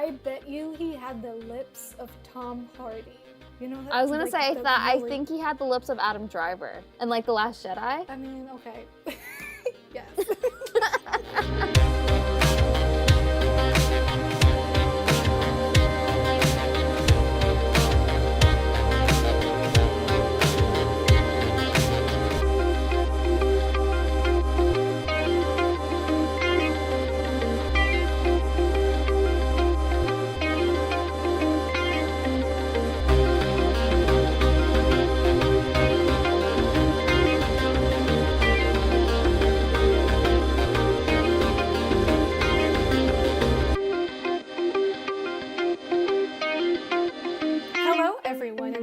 I bet you he had the lips of Tom Hardy. You know, I was gonna say, I think he had the lips of Adam Driver in, like, The Last Jedi. I mean, okay. Yes.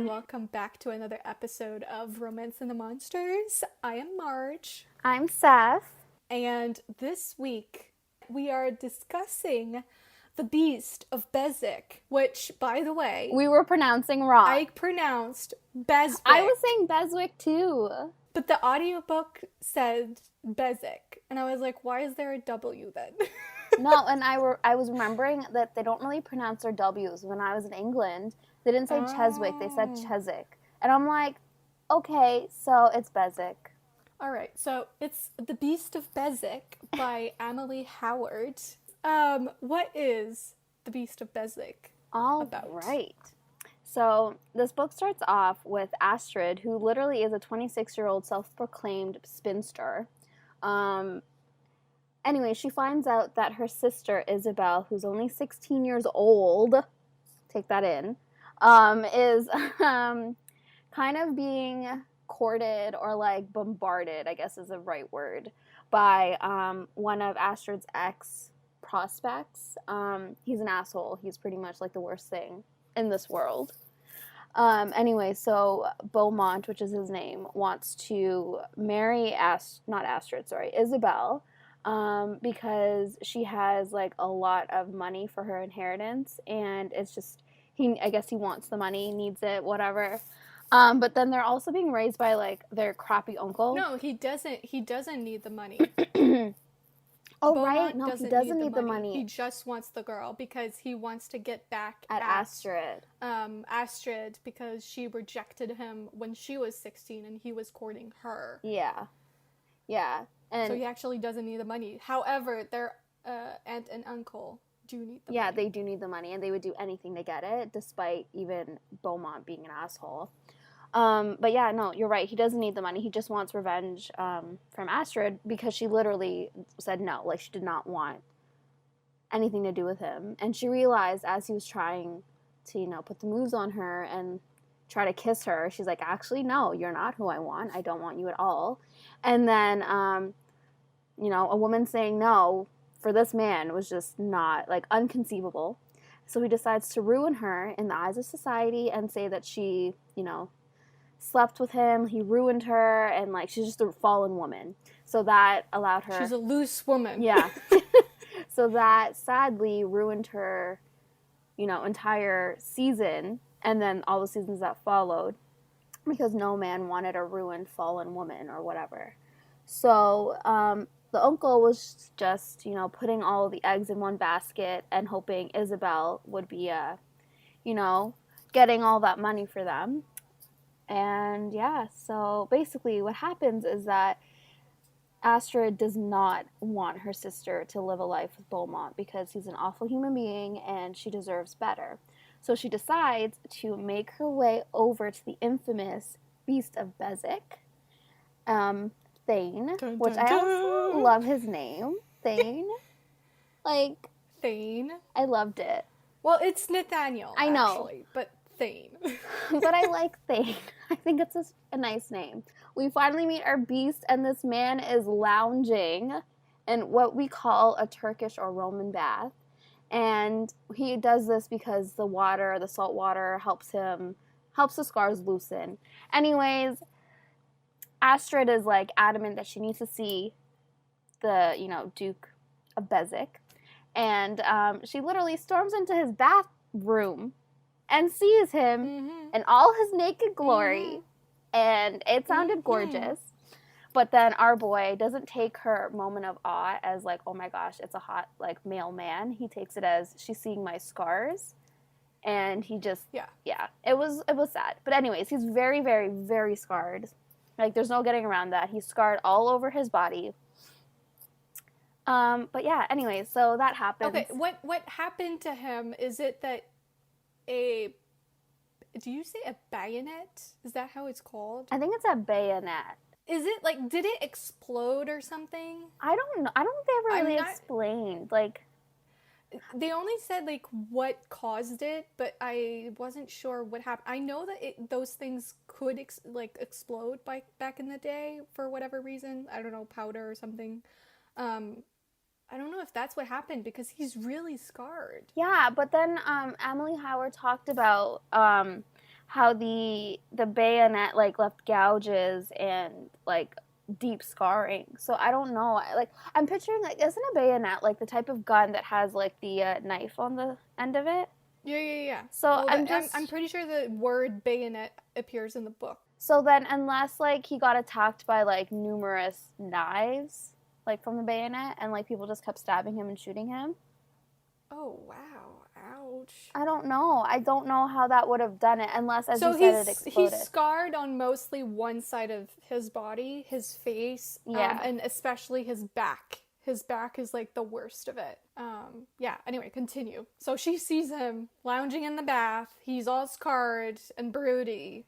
Welcome back to another episode of Romance and the Monsters. I am Marge. I'm Seff. And this week we are discussing the Beast of Beswick, which, by the way, we were pronouncing wrong. I pronounced Beswick. I was saying Beswick too. But the audiobook said Beswick. And I was like, why is there a W then? No, and I was remembering that they don't really pronounce their W's. When I was in England, they didn't say Cheswick, they said Chiswick. And I'm like, okay, so it's Beswick. All right, so it's The Beast of Beswick by Amalie Howard. What is The Beast of Beswick about? Right. So this book starts off with Astrid, who literally is a 26-year-old self-proclaimed spinster. Anyway, she finds out that her sister, Isabel, who's only 16 years old, take that in, is kind of being courted or, like, bombarded, I guess is the right word, by one of Astrid's ex-prospects. He's an asshole. He's pretty much, like, the worst thing in this world. Anyway, so Beaumont, which is his name, wants to marry Isabel, because she has, like, a lot of money for her inheritance, and it's just, I guess he wants the money, needs it, whatever. But then they're also being raised by, like, their crappy uncle. No, he doesn't need the money. Oh, Beaumont right, no, he doesn't need the money. He just wants the girl because he wants to get back at Astrid. Astrid, because she rejected him when she was 16 and he was courting her. Yeah. And so he actually doesn't need the money. However, their aunt and uncle do need the money. Yeah, they do need the money, and they would do anything to get it, despite even Beaumont being an asshole. But yeah, no, you're right. He doesn't need the money. He just wants revenge from Astrid, because she literally said no. Like, she did not want anything to do with him. And she realized as he was trying to, put the moves on her and try to kiss her, she's like, actually, no, you're not who I want. I don't want you at all. And then, a woman saying no for this man was just not, like, unconceivable. So he decides to ruin her in the eyes of society and say that she, slept with him, he ruined her, and, like, she's just a fallen woman. So that allowed her... She's a loose woman. Yeah. So that sadly ruined her, entire season, and then all the seasons that followed, because no man wanted a ruined, fallen woman or whatever. So the uncle was just, putting all the eggs in one basket and hoping Isabel would be, getting all that money for them. And yeah, so basically what happens is that Astrid does not want her sister to live a life with Beaumont because he's an awful human being and she deserves better. So she decides to make her way over to the infamous Beast of Beswick, Thane, dun, dun, which I also love his name, Thane. Like, Thane. I loved it. Well, it's Nathaniel, I know. Actually, but Thane. But I like Thane. I think it's a nice name. We finally meet our beast, and this man is lounging in what we call a Turkish or Roman bath. And he does this because the salt water, helps the scars loosen. Anyways, Astrid is, like, adamant that she needs to see the, Duke of Beswick. And she literally storms into his bathroom and sees him in all his naked glory. And it sounded gorgeous. But then our boy doesn't take her moment of awe as like, oh my gosh, it's a hot like male man. He takes it as she's seeing my scars. And he just, it was sad. But anyways, he's very, very, very scarred. Like, there's no getting around that. He's scarred all over his body. But yeah, anyways, so that happens. Okay, what happened to him? Is it that do you say a bayonet? Is that how it's called? I think it's a bayonet. Is it, like, did it explode or something? I don't know. I don't think they ever really explained, like... They only said, like, what caused it, but I wasn't sure what happened. I know that those things could, explode back in the day for whatever reason. I don't know, powder or something. I don't know if that's what happened, because he's really scarred. Yeah, but then Amalie Howard talked about how the bayonet, like, left gouges and, like... deep scarring. So I don't know. I'm picturing, like, isn't a bayonet like the type of gun that has like the knife on the end of it? Yeah. So well, I'm pretty sure the word bayonet appears in the book. So then, unless like he got attacked by like numerous knives, like from the bayonet, and like people just kept stabbing him and shooting him. Oh wow. Ouch. I don't know. I don't know how that would have done it unless, as you said, it exploded. He's scarred on mostly one side of his body, his face, and especially his back. His back is, like, the worst of it. Anyway, continue. So she sees him lounging in the bath. He's all scarred and broody.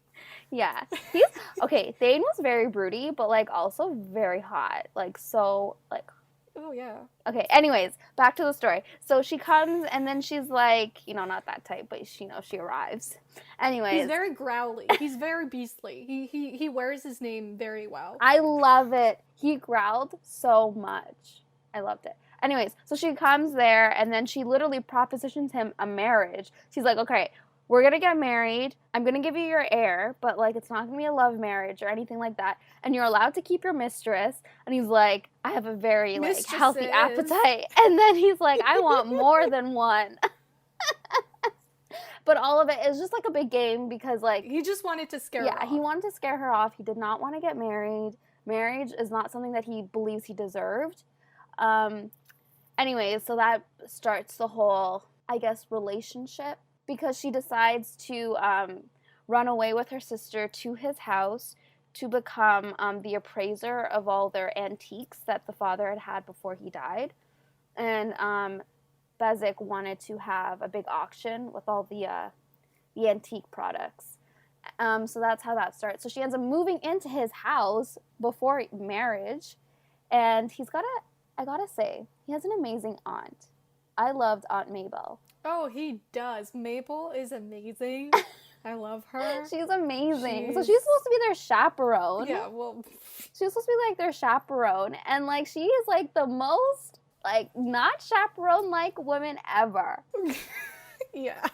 Yeah. Thane was very broody, but, like, also very hot. Like, so, like... Oh, yeah. Okay, anyways, back to the story. So she comes, and then she's like, not that type, but she arrives. Anyways. He's very growly. He's very beastly. He wears his name very well. I love it. He growled so much. I loved it. Anyways, so she comes there, and then she literally propositions him a marriage. She's like, okay, we're going to get married. I'm going to give you your heir, but, like, it's not going to be a love marriage or anything like that. And you're allowed to keep your mistress. And he's like, I have a very, like, healthy appetite. And then he's like, I want more than one. But all of it is just, like, a big game because, like... He just wanted to scare her off. Yeah, he wanted to scare her off. He did not want to get married. Marriage is not something that he believes he deserved. Anyways, so that starts the whole, I guess, relationship. Because she decides to run away with her sister to his house to become the appraiser of all their antiques that the father had before he died. And Beswick wanted to have a big auction with all the antique products. So that's how that starts. So she ends up moving into his house before marriage. And I gotta say, he has an amazing aunt. I loved Aunt Mabel. Oh, he does. Mabel is amazing. I love her. She's amazing. So she's supposed to be their chaperone. Yeah, well... She's supposed to be, like, their chaperone. And, like, she is, like, the most, like, not chaperone-like woman ever. Yeah.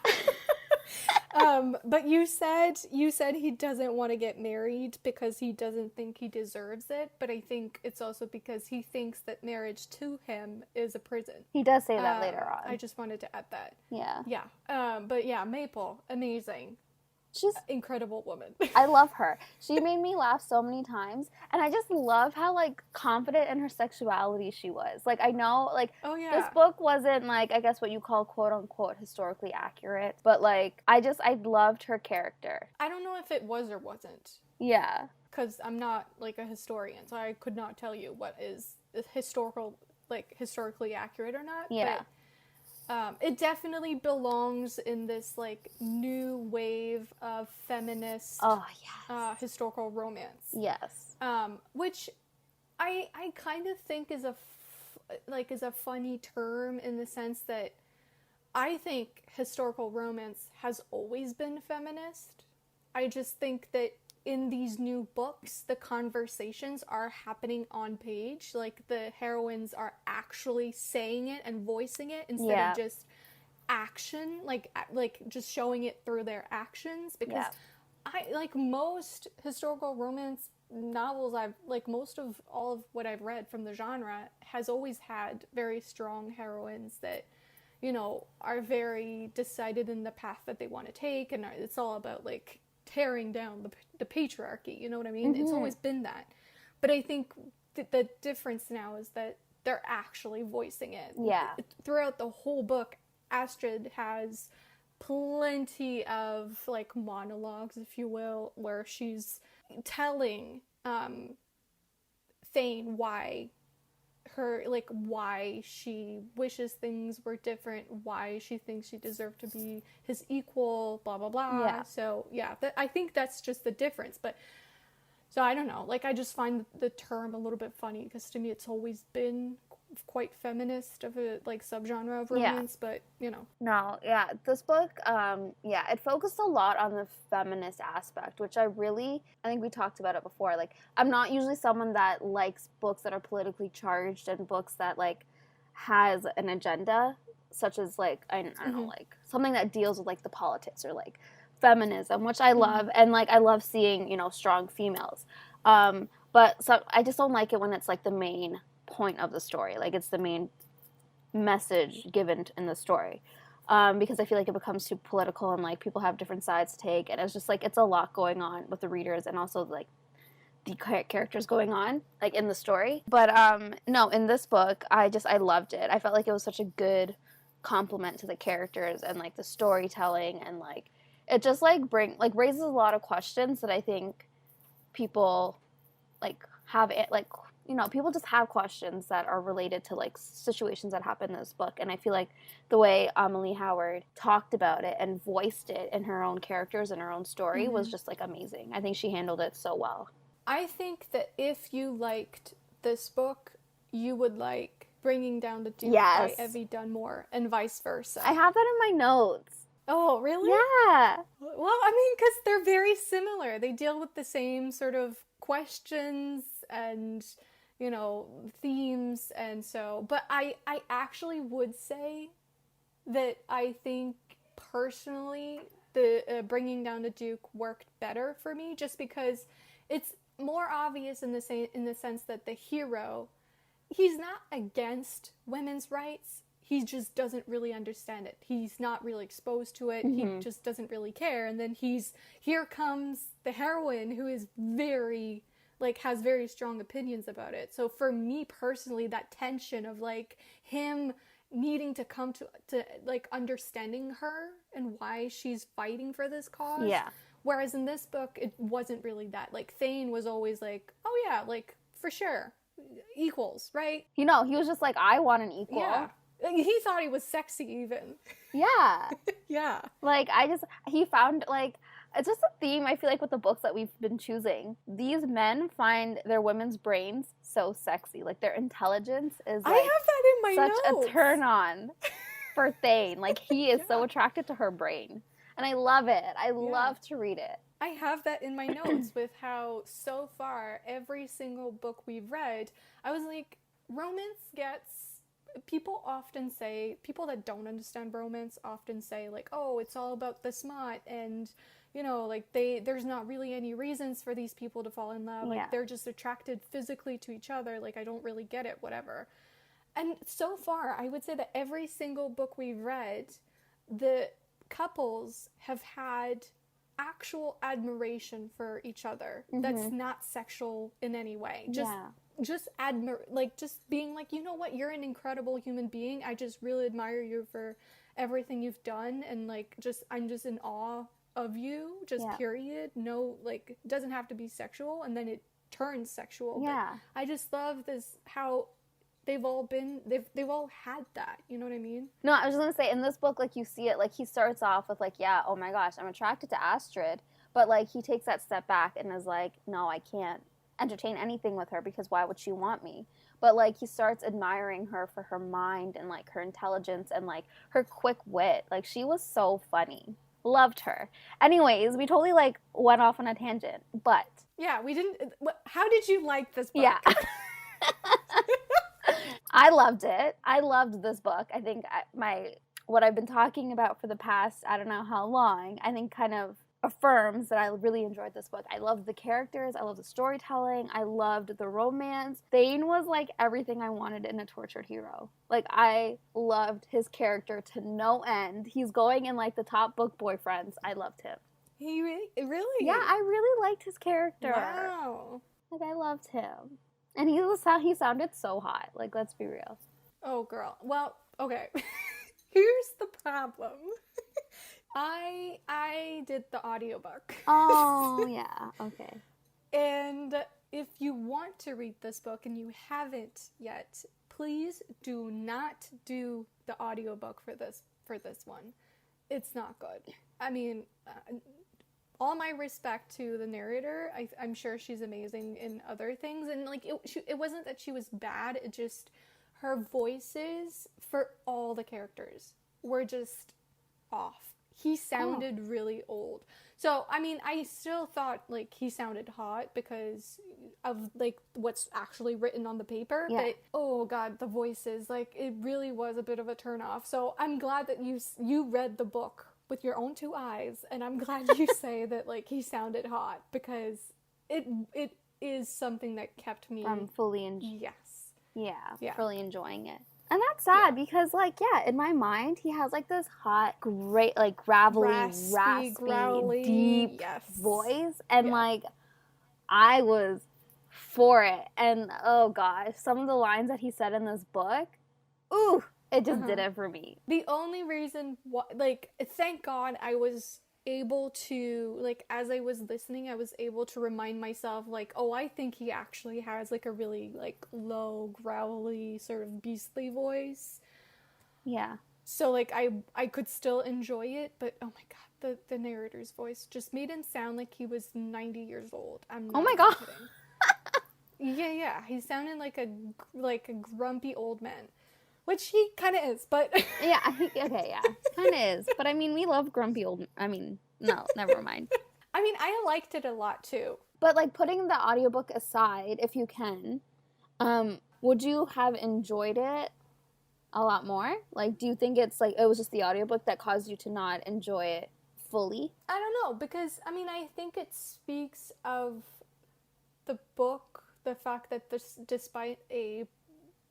But you said he doesn't want to get married because he doesn't think he deserves it, but I think it's also because he thinks that marriage to him is a prison. He does say that later on. I just wanted to add that. Yeah. Yeah. But yeah, Maple, amazing. She's incredible woman. I love her. She made me laugh so many times, and I just love how, like, confident in her sexuality she was. Like, I know, like, this book wasn't, like, I guess what you call quote-unquote historically accurate, but, like, I loved her character. I don't know if it was or wasn't. Yeah. Because I'm not, like, a historian, so I could not tell you what is historically accurate or not. Yeah. But it definitely belongs in this, like, new wave of feminist historical romance. Yes. Which I kind of think is a funny term in the sense that I think historical romance has always been feminist. I just think that in these new books, the conversations are happening on page. Like, the heroines are actually saying it and voicing it instead of just action, like just showing it through their actions. Because I, like, most historical romance novels most of all of what I've read from the genre has always had very strong heroines that, are very decided in the path that they want to take, and it's all about, like, tearing down the patriarchy, you know what I mean? Mm-hmm. It's always been that. But I think the difference now is that they're actually voicing it. Yeah. Throughout the whole book, Astrid has plenty of like monologues, if you will, where she's telling Thane why she wishes things were different, why she thinks she deserved to be his equal, blah blah blah. Yeah. So yeah, I think that's just the difference. But so I don't know, like I just find the term a little bit funny because to me it's always been quite feminist of a like subgenre of romance, but you know. No, yeah, this book, it focused a lot on the feminist aspect, which I think we talked about it before. Like, I'm not usually someone that likes books that are politically charged and books that like has an agenda, such as like I don't know, like something that deals with like the politics or like feminism, which I love, and like I love seeing, you know, strong females. But so I just don't like it when it's like the main point of the story, like it's the main message given in the story, because I feel like it becomes too political and like people have different sides to take, and it's just like it's a lot going on with the readers and also like the characters going on like in the story. But no, in this book I loved it. I felt like it was such a good compliment to the characters and like the storytelling, and like it just like raises a lot of questions that I think people like have it, like, you know, people just have questions that are related to like situations that happen in this book. And I feel like the way Amalie Howard talked about it and voiced it in her own characters and her own story was just like amazing. I think she handled it so well. I think that if you liked this book, you would like Bringing Down the Duke by Evie Dunmore, and vice versa. I have that in my notes. Oh, really? Yeah. Well, I mean, because they're very similar. They deal with the same sort of questions and, you know, themes, and so, but I actually would say that I think personally the Bringing Down the Duke worked better for me, just because it's more obvious in the sense that the hero, he's not against women's rights, he just doesn't really understand it. He's not really exposed to it. He just doesn't really care. And then here comes the heroine who is very, like, has very strong opinions about it. So for me personally, that tension of like him needing to come to like understanding her and why she's fighting for this cause. Yeah. Whereas in this book, it wasn't really that. Like Thane was always like, oh yeah, like for sure, equals, right? You know, he was just like, I want an equal. Yeah. He thought he was sexy even. Yeah. Yeah. Like, he found, like, it's just a theme, I feel like, with the books that we've been choosing. These men find their women's brains so sexy. Like, their intelligence is, like, I have that in my such notes. a turn-on for Thane. Like, he is so attracted to her brain. And I love it. I love to read it. I have that in my notes with how, so far, every single book we've read, I was like, romance gets... People that don't understand romance often say, like, oh, it's all about the smut, and, you know, like, there's not really any reasons for these people to fall in love. Like, they're just attracted physically to each other. Like, I don't really get it, whatever. And so far, I would say that every single book we've read, the couples have had actual admiration for each other. That's not sexual in any way. Just being like, you know what, you're an incredible human being. I just really admire you for everything you've done, and like, I'm just in awe of you, just period. No, like, it doesn't have to be sexual, and then it turns sexual. Yeah. But I just love this, how they've all had that, you know what I mean? No, I was just gonna say, in this book, like, you see it, like, he starts off with, like, yeah, oh my gosh, I'm attracted to Astrid, but, like, he takes that step back and is like, no, I can't entertain anything with her, because why would she want me? But, like, he starts admiring her for her mind and, like, her intelligence and, like, her quick wit. Like, she was so funny. Loved her. Anyways, we totally, like, went off on a tangent, but... Yeah, we didn't... How did you like this book? Yeah. I loved it. I loved this book. I think what I've been talking about for the past, I don't know how long, I think kind of affirms that I really enjoyed this book. I loved the characters. I loved the storytelling. I loved the romance. Thane was like everything I wanted in a tortured hero. Like, I loved his character to no end. He's going in like the top book boyfriends. I loved him. He really? Yeah, I really liked his character. Wow. Like, I loved him. And he sounded so hot. Like, let's be real. Oh, girl. Well, okay. Here's the problem. I did the audiobook. Oh, yeah. Okay. And if you want to read this book and you haven't yet, please do not do the audiobook for this one. It's not good. I mean, all my respect to the narrator. I'm sure she's amazing in other things. And, like, it wasn't that she was bad. It just, her voices for all the characters were just off. He sounded really old. So, I mean, I still thought, like, he sounded hot because of, like, what's actually written on the paper. Yeah. But, oh, God, the voices, like, it really was a bit of a turnoff. So I'm glad that you read the book with your own two eyes. And I'm glad you say that, like, he sounded hot because it is something that kept me... I'm fully Yes. Yeah, fully enjoying it. And that's sad because, like, yeah, in my mind, he has, like, this hot, great, like, raspy, growly, deep yes. voice. And, like, I was for it. And, oh, gosh, some of the lines that he said in this book, ooh, it just did it for me. The only reason why, like, thank God I was able to, like, as I was listening, I was able to remind myself, like, oh, I think he actually has, like, a really, like, low, growly, sort of beastly voice. Yeah. So, like, I could still enjoy it, but, oh my God, the narrator's voice just made him sound like he was 90 years old. I'm not oh my God. kidding. Yeah, he sounded like a grumpy old man. Which he kind of is, but... yeah, kind of is. But, I mean, we love grumpy old... I mean, no, never mind. I mean, I liked it a lot, too. But, like, putting the audiobook aside, if you can, would you have enjoyed it a lot more? Like, do you think it's, like, it was just the audiobook that caused you to not enjoy it fully? I don't know, because, I mean, I think it speaks of the book, the fact that despite a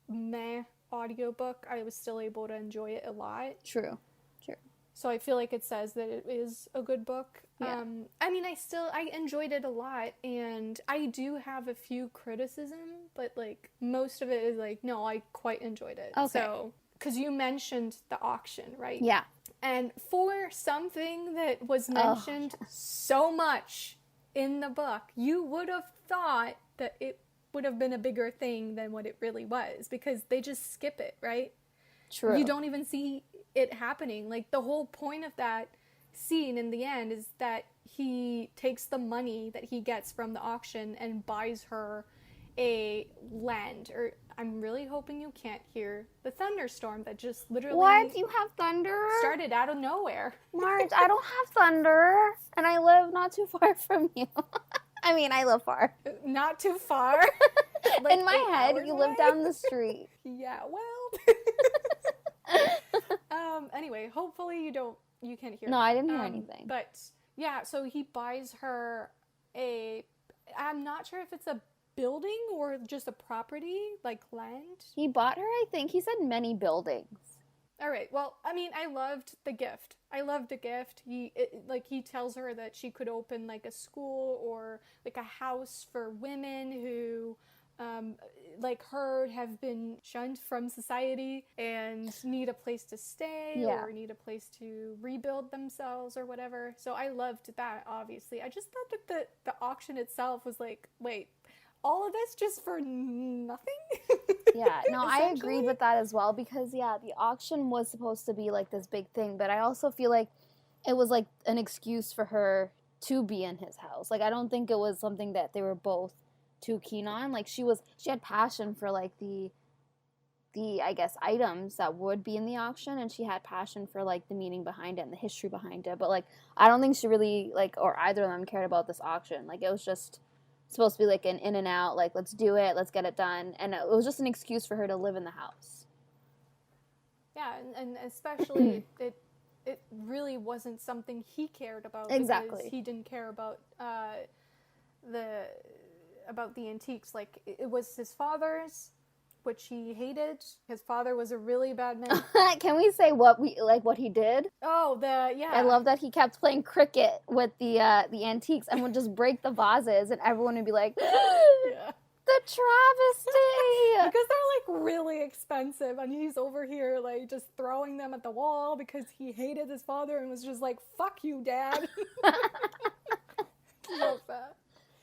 meh audiobook, I was still able to enjoy it a lot. True. So I feel like it says that it is a good book. Yeah. I mean, I enjoyed it a lot, and I do have a few criticism, but, like, most of it is, like, no, I quite enjoyed it. Okay. So, because you mentioned the auction, right? Yeah. And for something that was mentioned so much in the book, you would have thought that it would have been a bigger thing than what it really was, because they just skip it, right? True. You don't even see it happening. Like, the whole point of that scene in the end is that he takes the money that he gets from the auction and buys her a land. Or I'm really hoping you can't hear the thunderstorm that just literally... What? You have thunder? Started out of nowhere. Marge, I don't have thunder, and I live not too far from you. I mean, I live far. Not too far. Like, in my head, you live down the street. Yeah, well... Anyway, hopefully you can't hear No, that. I didn't hear anything. But, yeah, so he buys her I'm not sure if it's a building or just a property, like land. He bought her, I think. He said many buildings. All right, well, I mean, I loved the gift. He tells her that she could open, like, a school or, like, a house for women who... like her, have been shunned from society and need a place to stay or need a place to rebuild themselves or whatever. So I loved that, obviously. I just thought that the auction itself was like, wait, all of this just for nothing? Yeah, no, I agreed with that as well because, yeah, the auction was supposed to be like this big thing, but I also feel like it was like an excuse for her to be in his house. Like, I don't think it was something that they were both too keen on. Like, she had passion for, like, the I guess items that would be in the auction, and she had passion for, like, the meaning behind it and the history behind it, but, like, I don't think she really, like, or either of them cared about this auction. Like, it was just supposed to be like an in and out, like, let's do it, let's get it done, and it was just an excuse for her to live in the house. Yeah, and especially it really wasn't something he cared about. Exactly. Because he didn't care about the antiques. Like, it was his father's, which he hated. His father was a really bad man. Can we say what he did? Oh, I love that he kept playing cricket with the antiques and would just break the vases, and everyone would be like, yeah. The travesty! Because they're, like, really expensive, and he's over here, like, just throwing them at the wall because he hated his father and was just like, fuck you, Dad. Love that.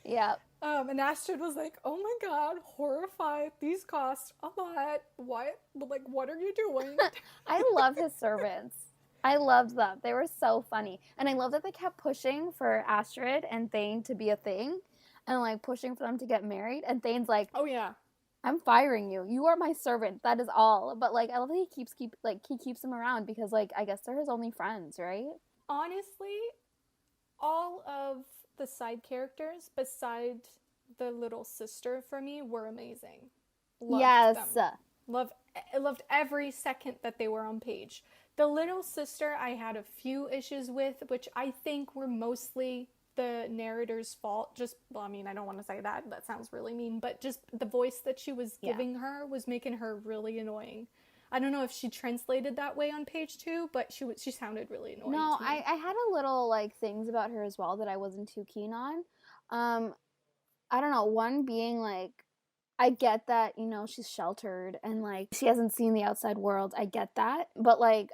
Yeah. And Astrid was like, oh my god, horrified. These cost a lot. What are you doing? I love his servants. I loved them. They were so funny. And I love that they kept pushing for Astrid and Thane to be a thing. And, like, pushing for them to get married. And Thane's like, oh, yeah. I'm firing you. You are my servant. That is all. But, like, I love that he keeps them around because, like, I guess they're his only friends, right? Honestly, all of the side characters besides the little sister for me were amazing. Loved them. Loved every second that they were on page. The little sister I had a few issues with, which I think were mostly the narrator's fault. I don't want to say that. That sounds really mean, but just the voice that she was giving her was making her really annoying. I don't know if she translated that way on page 2, but she sounded really annoying. No, to me. I had a little, like, things about her as well that I wasn't too keen on. I don't know, one being, like, I get that, you know, she's sheltered and, like, she hasn't seen the outside world. I get that. But, like,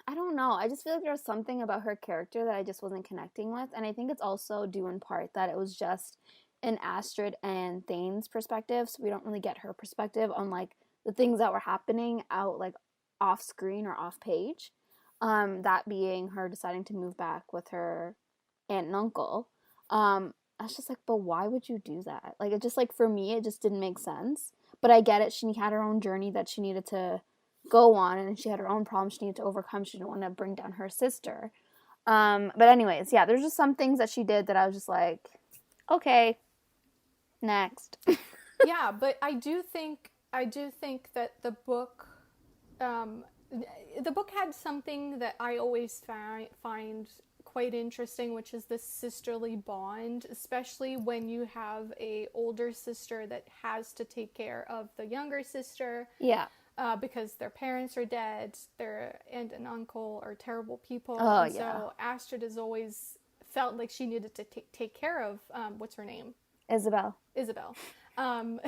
I don't know. I just feel like there was something about her character that I just wasn't connecting with. And I think it's also due in part that it was just in Astrid and Thane's perspective. So we don't really get her perspective on, like, the things that were happening out, like, off screen or off page. That being her deciding to move back with her aunt and uncle. I was just like, but why would you do that? Like, it just, like, for me, it just didn't make sense. But I get it. She had her own journey that she needed to go on, and she had her own problems she needed to overcome. She didn't want to bring down her sister. But anyways, yeah, there's just some things that she did that I was just like, okay, next. Yeah, but I do think that the book had something that I always find quite interesting, which is this sisterly bond, especially when you have a older sister that has to take care of the younger sister. Yeah. Because their parents are dead, their aunt and uncle are terrible people. Oh, and yeah. So Astrid has always felt like she needed to take care of, what's her name? Isabel. I'm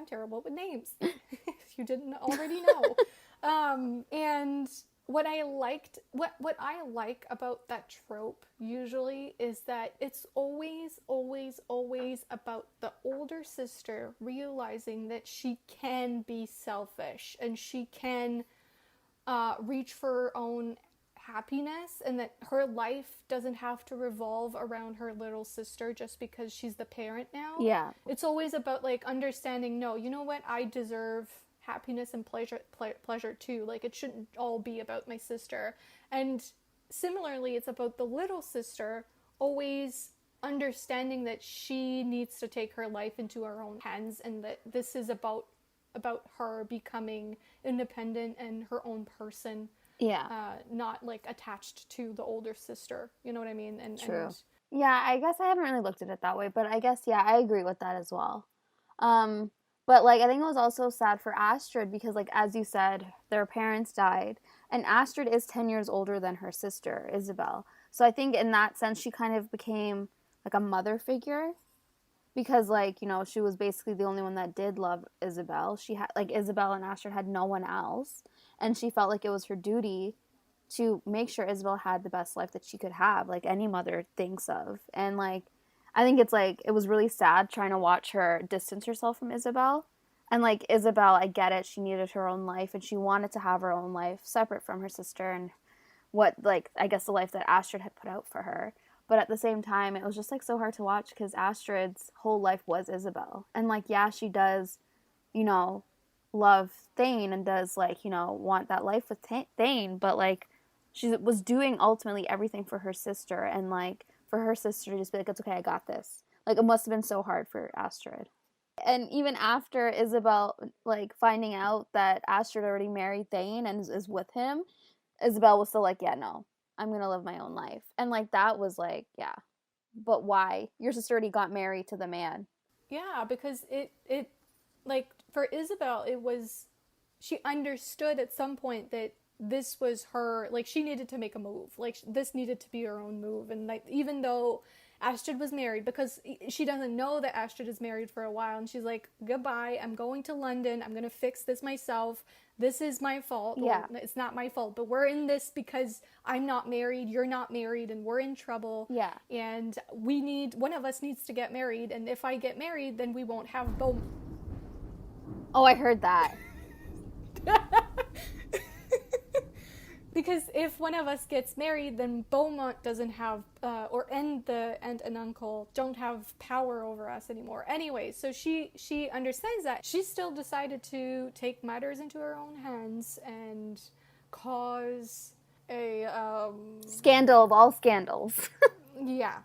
terrible with names. If you didn't already know. And what I like about that trope usually is that it's always about the older sister realizing that she can be selfish and she can reach for her own happiness, and that her life doesn't have to revolve around her little sister just because she's the parent now. Yeah. It's always about, like, understanding, no, you know what, I deserve happiness and pleasure too. Like, it shouldn't all be about my sister. And similarly, it's about the little sister always understanding that she needs to take her life into her own hands, and that this is about her becoming independent and her own person. Yeah. Not, like, attached to the older sister. You know what I mean? True. Yeah, I guess I haven't really looked at it that way, but I guess, yeah, I agree with that as well. But, like, I think it was also sad for Astrid because, like, as you said, their parents died. And Astrid is 10 years older than her sister, Isabel. So I think in that sense, she kind of became, like, a mother figure. Because, like, you know, she was basically the only one that did love Isabel. She had, like, Isabel and Astrid had no one else. And she felt like it was her duty to make sure Isabel had the best life that she could have, like any mother thinks of. And, like, I think it's, like, it was really sad trying to watch her distance herself from Isabel. And, like, Isabel, I get it, she needed her own life, and she wanted to have her own life separate from her sister and what, like, I guess the life that Astrid had put out for her. But at the same time, it was just, like, so hard to watch because Astrid's whole life was Isabel. And, like, yeah, she does, you know, love Thane and does, like, you know, want that life with Thane, but, like, she was doing ultimately everything for her sister, and, like, for her sister to just be like, it's okay, I got this. Like, it must have been so hard for Astrid. And even after Isabel, like, finding out that Astrid already married Thane and is with him, Isabel was still like, yeah, no, I'm going to live my own life. And, like, that was like, yeah, but why? Your sister already got married to the man. Yeah, because it like, for Isabel, it was she understood at some point that this was her, like, she needed to make a move. Like, this needed to be her own move. And, like, even though Astrid was married, because she doesn't know that Astrid is married for a while, and she's like, goodbye, I'm going to London, I'm going to fix this myself. This is my fault. Yeah. Well, it's not my fault, but we're in this because I'm not married, you're not married, and we're in trouble. Yeah. And one of us needs to get married, and if I get married, then we won't have Oh, I heard that. Because if one of us gets married, then Beaumont doesn't have, or the aunt and uncle don't have power over us anymore. Anyway, so she understands that. She still decided to take matters into her own hands and cause a scandal of all scandals. Yeah,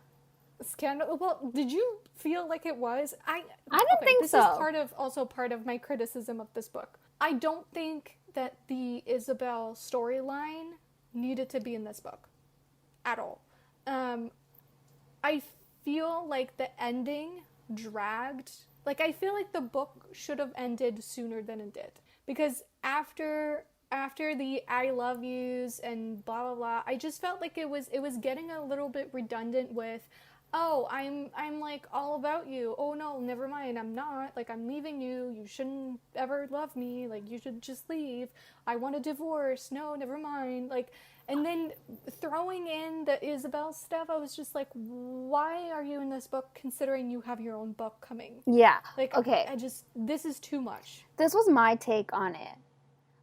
scandal. Well, did you feel like it was? I don't think this so. This is also part of my criticism of this book. I don't think that the Isabel storyline needed to be in this book at all. I feel like the ending dragged. Like, I feel like the book should have ended sooner than it did, because after the I love yous and blah blah blah, I just felt like it was getting a little bit redundant with, oh, I'm like all about you. Oh no, never mind, I'm not. Like, I'm leaving you. You shouldn't ever love me. Like, you should just leave. I want a divorce. No, never mind. Like, and then throwing in the Isabel stuff, I was just like, why are you in this book considering you have your own book coming? Yeah. Like, okay. This is too much. This was my take on it.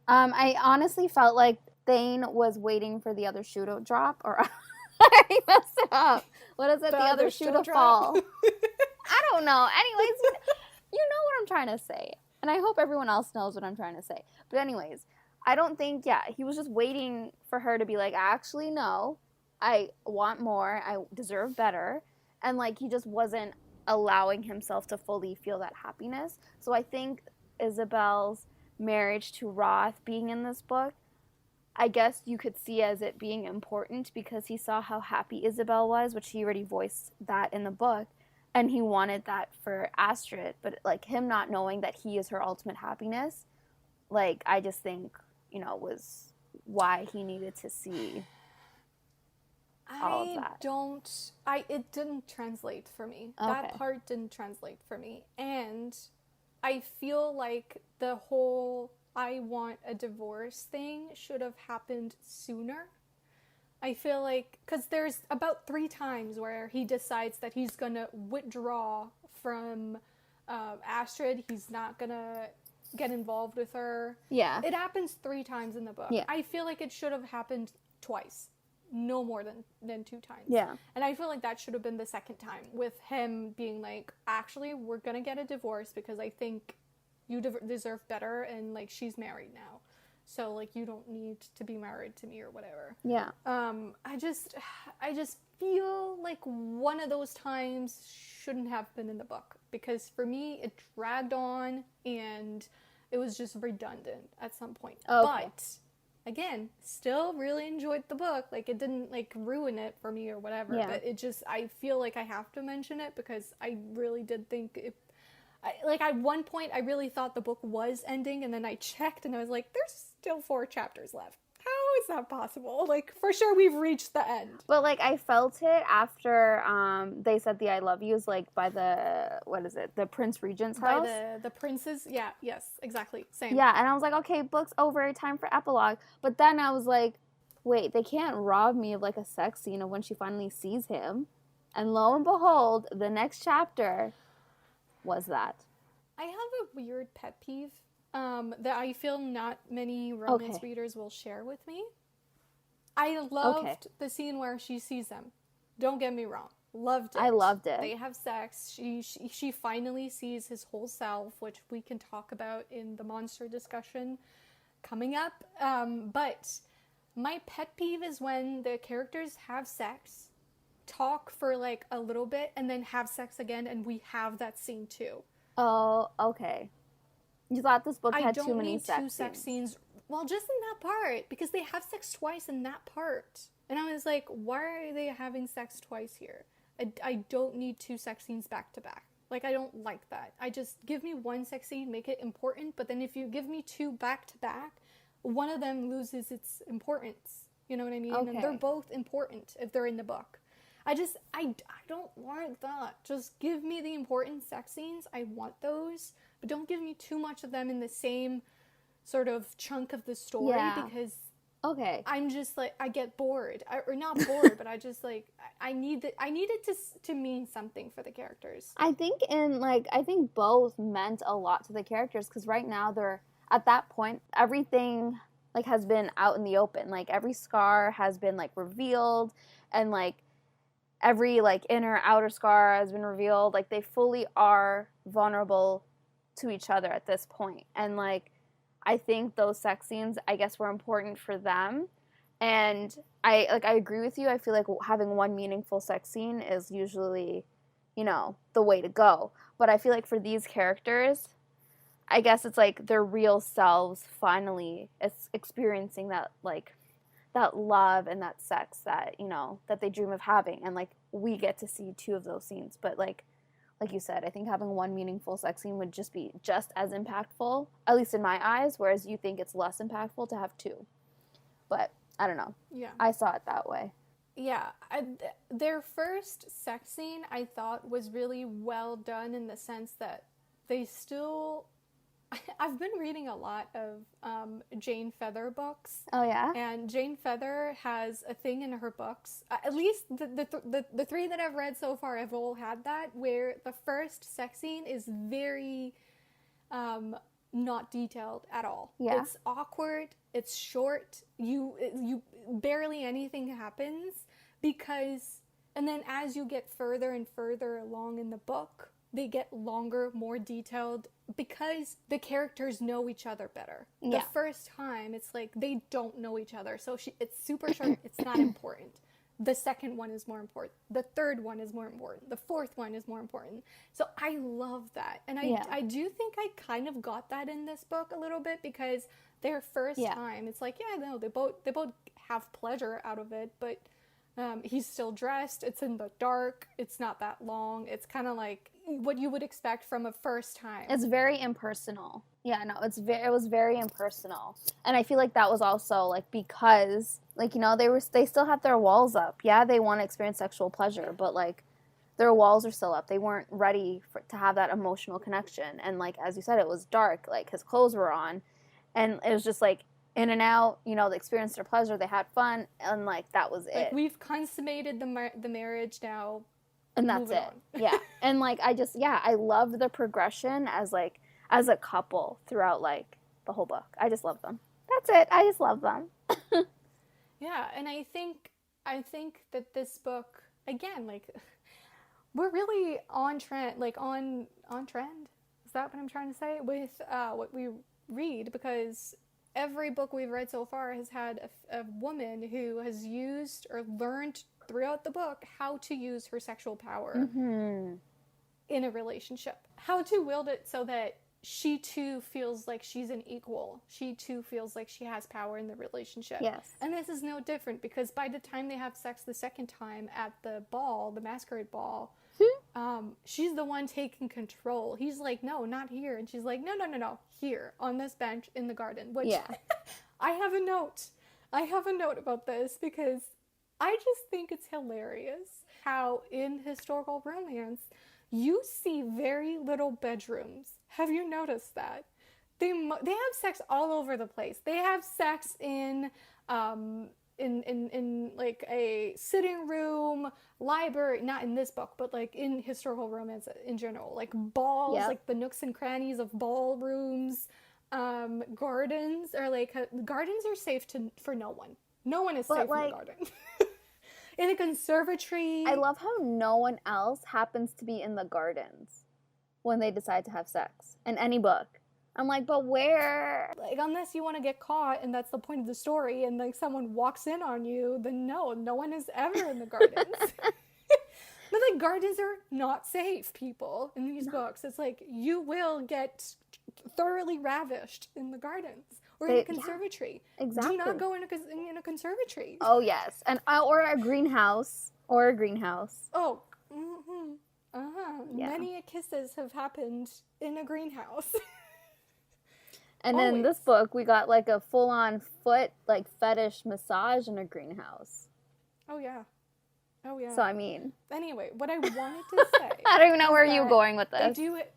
I honestly felt like Thane was waiting for the other shoe to drop, or I messed it up. What is it? The other shoe to fall. I don't know. Anyways, you know what I'm trying to say. And I hope everyone else knows what I'm trying to say. But anyways, I don't think, he was just waiting for her to be like, actually, no, I want more. I deserve better. And, like, he just wasn't allowing himself to fully feel that happiness. So I think Isabel's marriage to Roth being in this book, I guess you could see as it being important because he saw how happy Isabel was, which he already voiced that in the book, and he wanted that for Astrid. But, like, him not knowing that he is her ultimate happiness, like, I just think, was why he needed to see all of that. It didn't translate for me. Okay. That part didn't translate for me. And I feel like the whole I want a divorce thing should have happened sooner. I feel like, because there's about 3 times where he decides that he's going to withdraw from Astrid. He's not going to get involved with her. Yeah. It happens 3 times in the book. Yeah. I feel like it should have happened twice. No more than 2 times. Yeah. And I feel like that should have been the second time, with him being like, actually, we're going to get a divorce because I think you deserve better, and, like, she's married now. So, like, you don't need to be married to me or whatever. Yeah. I just feel like one of those times shouldn't have been in the book, because for me it dragged on and it was just redundant at some point. Okay. But again, still really enjoyed the book. Like, it didn't, like, ruin it for me or whatever. Yeah. But it just, I feel like I have to mention it because I really did think it. Like, at one point, I really thought the book was ending, and then I checked, and I was like, there's still 4 chapters left. How is that possible? Like, for sure, we've reached the end. But, like, I felt it after they said the I love yous, like, by the, what is it, the Prince Regent's house? By the princes? Yeah, yes, exactly, same. Yeah, and I was like, okay, book's over, time for epilogue. But then I was like, wait, they can't rob me of, like, a sex scene of when she finally sees him. And lo and behold, the next chapter was that. I have a weird pet peeve that I feel not many romance readers will share with me. I loved the scene where she sees him. Don't get me wrong. Loved it. I loved it. They have sex. She finally sees his whole self, which we can talk about in the monster discussion coming up. But my pet peeve is when the characters have sex, talk for, like, a little bit, and then have sex again, and we have that scene too. Oh, okay. You thought this book had too many sex scenes. I don't need 2 sex scenes. Well, just in that part, because they have sex twice in that part. And I was like, why are they having sex twice here? I don't need 2 sex scenes back to back. Like, I don't like that. I just, give me one sex scene, make it important, but then if you give me two back to back, one of them loses its importance. You know what I mean? Okay. And they're both important if they're in the book. I don't want that. Just give me the important sex scenes. I want those. But don't give me too much of them in the same sort of chunk of the story, because okay, I'm just like, I get bored. Or not bored, but I just like, I need it to mean something for the characters. I think both meant a lot to the characters, because right now they're at that point, everything like has been out in the open. Like every scar has been like revealed, and like every like inner outer scar has been revealed. Like they fully are vulnerable to each other at this point. And like I think those sex scenes, I guess, were important for them. And I agree with you. I feel like having one meaningful sex scene is usually, the way to go. But I feel like for these characters, I guess it's like their real selves finally experiencing that love and that sex that, that they dream of having. And like we get to see two of those scenes. But like you said, I think having one meaningful sex scene would just be just as impactful, at least in my eyes, whereas you think it's less impactful to have two. But I don't know. Yeah. I saw it that way. Yeah. Their first sex scene, I thought, was really well done in the sense that they still... I've been reading a lot of Jane Feather books. Oh, yeah? And Jane Feather has a thing in her books, at least the three that I've read so far have all had that, where the first sex scene is very not detailed at all. Yeah. It's awkward, it's short, you barely anything happens, and then as you get further and further along in the book, they get longer, more detailed, because the characters know each other better. Yeah. The first time, it's like they don't know each other, so it's super short, it's not important. The second one is more important. The third one is more important. The fourth one is more important. So I love that. And I do think I kind of got that in this book a little bit, because their first time, it's like, they both have pleasure out of it, but he's still dressed, it's in the dark, it's not that long, it's kind of like what you would expect from a first time. It's very impersonal. Yeah, no, it was very impersonal. And I feel like that was also like because like, they still had their walls up. Yeah, they want to experience sexual pleasure, but like their walls are still up. They weren't ready to have that emotional connection. And like as you said, it was dark, like his clothes were on, and it was just like in and out, they experienced their pleasure, they had fun, and like that was it. Like we've consummated the marriage now, and that's it. Yeah. And like I love the progression as a couple throughout like the whole book. I just love them. That's it. I just love them. Yeah, and I think that this book, again, like we're really on trend, like on trend. Is that what I'm trying to say? With what we read, because every book we've read so far has had a woman who has used or learned throughout the book how to use her sexual power in a relationship. How to wield it so that she too feels like she's an equal. She too feels like she has power in the relationship. Yes. And this is no different, because by the time they have sex the second time at the ball, the masquerade ball, she's the one taking control. He's like, no, not here. And she's like, no, here, on this bench in the garden. Which, I have a note about this, because I just think it's hilarious how in historical romance, you see very little bedrooms. Have you noticed that? They have sex all over the place. They have sex in like a sitting room, library, not in this book, but like in historical romance in general, like balls, like the nooks and crannies of ballrooms, gardens are safe for no one. No one is safe in the garden. In a conservatory. I love how no one else happens to be in the gardens when they decide to have sex in any book. I'm like, but where? Like, unless you want to get caught, and that's the point of the story, and like someone walks in on you, then no one is ever in the gardens. But like, gardens are not safe, people, in these books. It's like, you will get thoroughly ravished in the gardens. Or in a conservatory. Yeah, exactly. Do not go in a conservatory. Oh, yes. And or a greenhouse. Oh. Yeah. Many kisses have happened in a greenhouse. And in this book, we got like a full-on foot like fetish massage in a greenhouse. Oh yeah. Oh yeah. So I mean, anyway, what I wanted to say. I don't even know where you're going with this. They do it.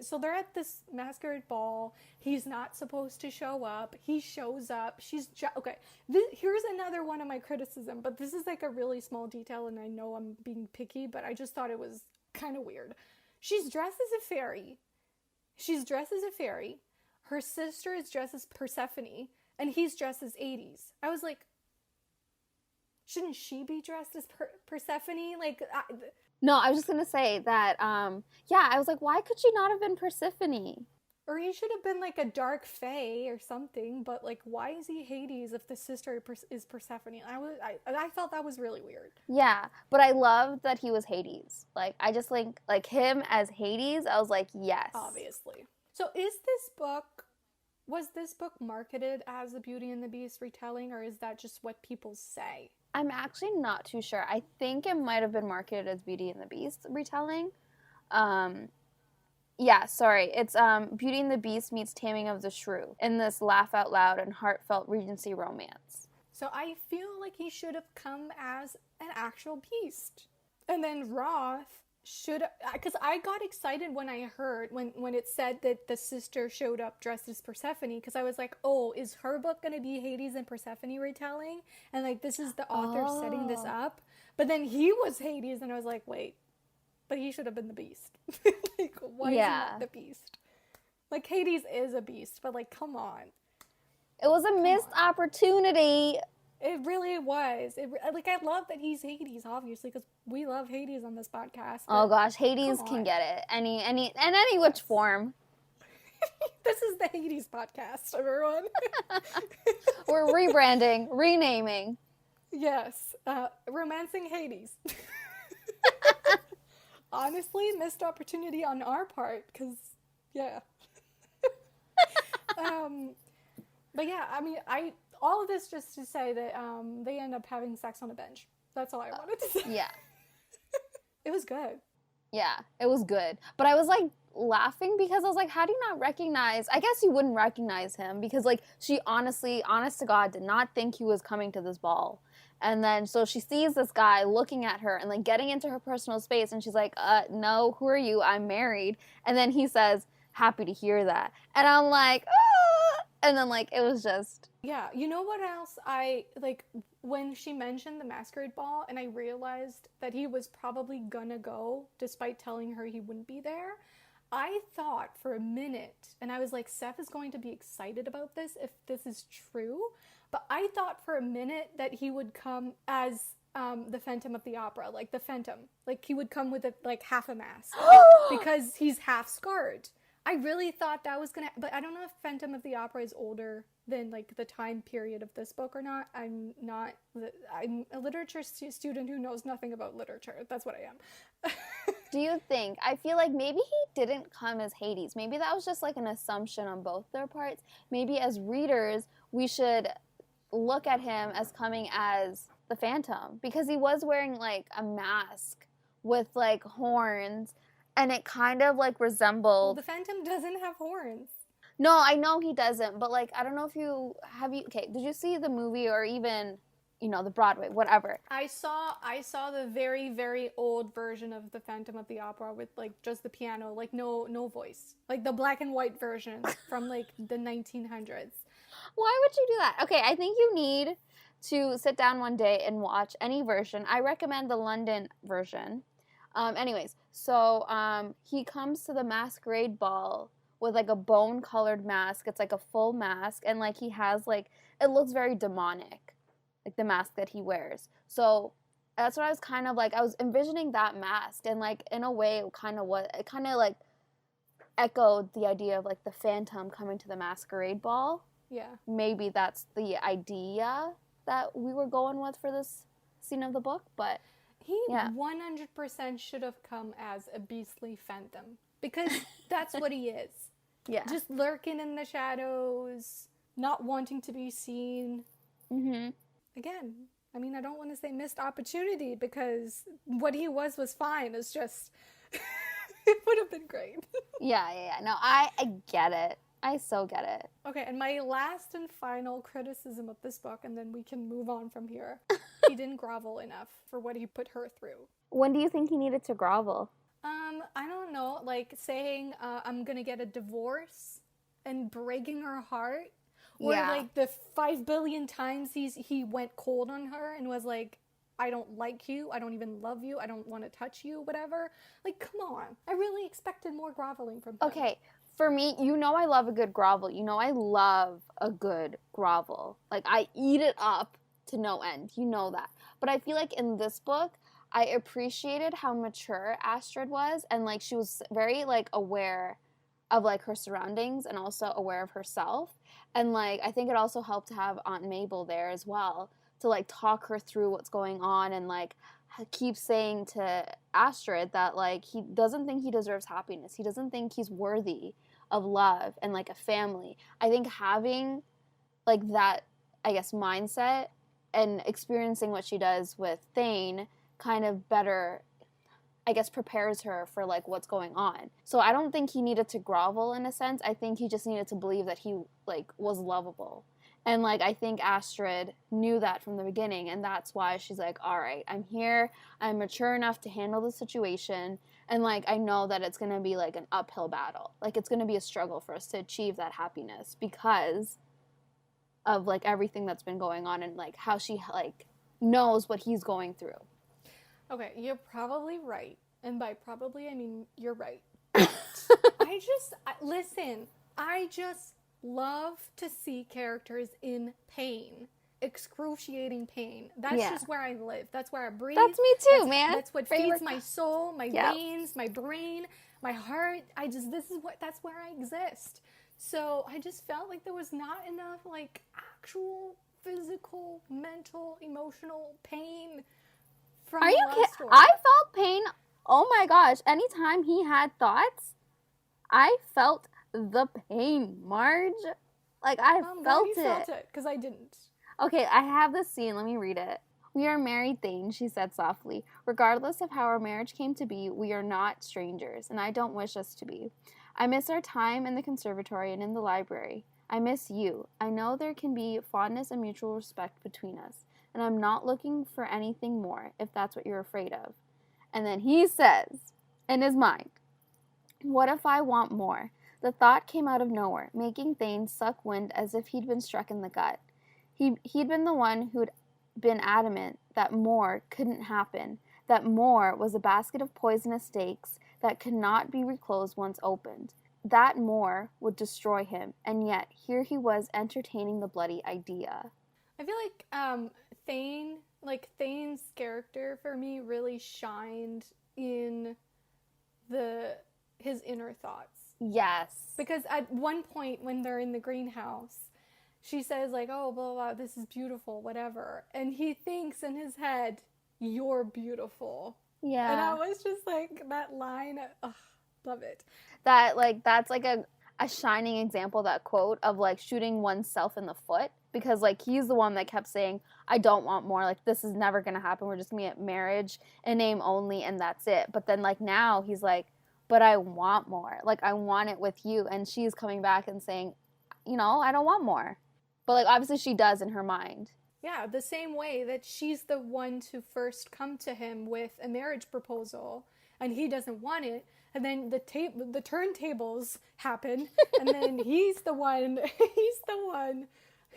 So they're at this masquerade ball. He's not supposed to show up. He shows up. Okay. Here's another one of my criticism, but this is like a really small detail, and I know I'm being picky, but I just thought it was kind of weird. She's dressed as a fairy. Her sister is dressed as Persephone, and he's dressed as Hades. I was like, shouldn't she be dressed as Persephone? Like, no, I was just gonna say that. Yeah, I was like, why could she not have been Persephone? Or he should have been like a dark fae or something. But like, why is he Hades if the sister is Persephone? I felt that was really weird. Yeah, but I love that he was Hades. Like, I just like him as Hades. I was like, yes, obviously. So was this book marketed as a Beauty and the Beast retelling, or is that just what people say? I'm actually not too sure. I think it might have been marketed as Beauty and the Beast retelling. Yeah, sorry. It's Beauty and the Beast meets Taming of the Shrew in this laugh out loud and heartfelt Regency romance. So I feel like he should have come as an actual beast. And then Roth should, because I got excited when I heard, when it said that the sister showed up dressed as Persephone, because I was like, oh, is her book going to be Hades and Persephone retelling? And like, this is the author setting this up. But then he was Hades, and I was like, wait, but he should have been the beast. Like, why is he not the beast? Like, Hades is a beast, but like, come on. It was a missed opportunity. It really was. Like, I love that he's Hades, obviously, because we love Hades on this podcast. Oh gosh, Hades can get it. Any which form. This is the Hades podcast, everyone. We're rebranding, renaming. Yes, romancing Hades. Honestly, missed opportunity on our part, because, yeah. But yeah, I mean, all of this just to say that they end up having sex on a bench. That's all I wanted to say. Yeah. It was good. Yeah, it was good. But I was like laughing because I was like, how do you not recognize? I guess you wouldn't recognize him because like she honestly, honest to God, did not think he was coming to this ball. And then so she sees this guy looking at her and like getting into her personal space and she's like, no, who are you? I'm married. And then he says, happy to hear that. And I'm like, ah! And then like it was just... Yeah, you know what else I, like, when she mentioned the masquerade ball and I realized that he was probably gonna go, despite telling her he wouldn't be there, I thought for a minute, and I was like, Seff is going to be excited about this if this is true, but I thought for a minute that he would come as the Phantom of the Opera, like the Phantom. Like, he would come with, half a mask, because he's half scarred. I really thought that was gonna, but I don't know if Phantom of the Opera is older than, like, the time period of this book or not. I'm a literature student who knows nothing about literature. That's what I am. Do you think, I feel like maybe he didn't come as Hades. Maybe that was just, like, an assumption on both their parts. Maybe as readers, we should look at him as coming as the Phantom. Because he was wearing, like, a mask with, like, horns. And it kind of, like, resembled... Well, the Phantom doesn't have horns. No, I know he doesn't, but, like, I don't know if okay, did you see the movie or even, the Broadway, whatever? I saw the very, very old version of the Phantom of the Opera with, like, just the piano, like, no voice. Like, the black and white version from, like, the 1900s. Why would you do that? Okay, I think you need to sit down one day and watch any version. I recommend the London version. Anyways, so he comes to the masquerade ball with, like, a bone-colored mask. It's, like, a full mask, and, like, he has, like, it looks very demonic, like, the mask that he wears. So that's what I was kind of, like, I was envisioning that mask, and, like, in a way, it kind of, like, echoed the idea of, like, the Phantom coming to the masquerade ball. Yeah. Maybe that's the idea that we were going with for this scene of the book, but... He 100% should have come as a beastly phantom. Because that's what he is. Yeah. Just lurking in the shadows, not wanting to be seen. Mm-hmm. Again, I mean, I don't want to say missed opportunity because what he was fine. It's just, it would have been great. Yeah. No, I get it. I so get it. Okay, and my last and final criticism of this book, and then we can move on from here. He didn't grovel enough for what he put her through. When do you think he needed to grovel? I don't know, like saying, I'm gonna get a divorce and breaking her heart. Or like the 5 billion times he went cold on her and was like, I don't like you, I don't even love you, I don't want to touch you, whatever. Like, come on. I really expected more groveling from him. Okay, for me, I love a good grovel. I love a good grovel. Like, I eat it up to no end. You know that. But I feel like in this book, I appreciated how mature Astrid was, and like she was very like aware of like her surroundings and also aware of herself. And like I think it also helped to have Aunt Mabel there as well to like talk her through what's going on and like keep saying to Astrid that like he doesn't think he deserves happiness. He doesn't think he's worthy of love and like a family. I think having like that, I guess, mindset and experiencing what she does with Thane kind of better, I guess, prepares her for like what's going on. So I don't think he needed to grovel in a sense. I think he just needed to believe that he like was lovable. And like I think Astrid knew that from the beginning, and that's why she's like, all right, I'm here, I'm mature enough to handle the situation, and like I know that it's gonna be like an uphill battle. Like it's gonna be a struggle for us to achieve that happiness because of like everything that's been going on and like how she like knows what he's going through. Okay, you're probably right. And by probably, I mean you're right. Listen, I just love to see characters in pain. Excruciating pain. That's just where I live. That's where I breathe. That's me too, man. That's what feeds my soul, my veins, my brain, my heart. That's where I exist. So I just felt like there was not enough like actual physical, mental, emotional pain. Are you kidding? I felt pain. Oh my gosh. Anytime he had thoughts, I felt the pain, Marge. Like, I felt it. Felt it, because I didn't. Okay, I have this scene. Let me read it. We are married, Thane, she said softly. Regardless of how our marriage came to be, we are not strangers, and I don't wish us to be. I miss our time in the conservatory and in the library. I miss you. I know there can be fondness and mutual respect between us, and I'm not looking for anything more, if that's what you're afraid of. And then he says, in his mind, what if I want more? The thought came out of nowhere, making Thane suck wind as if he'd been struck in the gut. He'd been the one who'd been adamant that more couldn't happen, that more was a basket of poisonous stakes that could not be reclosed once opened. That more would destroy him, and yet here he was entertaining the bloody idea. I feel like Thane's character for me really shined in his inner thoughts. Yes. Because at one point when they're in the greenhouse, she says like, oh, blah, blah, blah, this is beautiful, whatever. And he thinks in his head, you're beautiful. Yeah. And I was just like, that line, love it. That's like a shining example, that quote of like shooting oneself in the foot. Because like he's the one that kept saying, I don't want more. Like this is never going to happen. We're just going to get marriage in name only and that's it. But then like now he's like, but I want more. Like I want it with you. And she's coming back and saying, I don't want more. But like obviously she does in her mind. Yeah, the same way that she's the one to first come to him with a marriage proposal and he doesn't want it. And then the turntables happen and then he's the one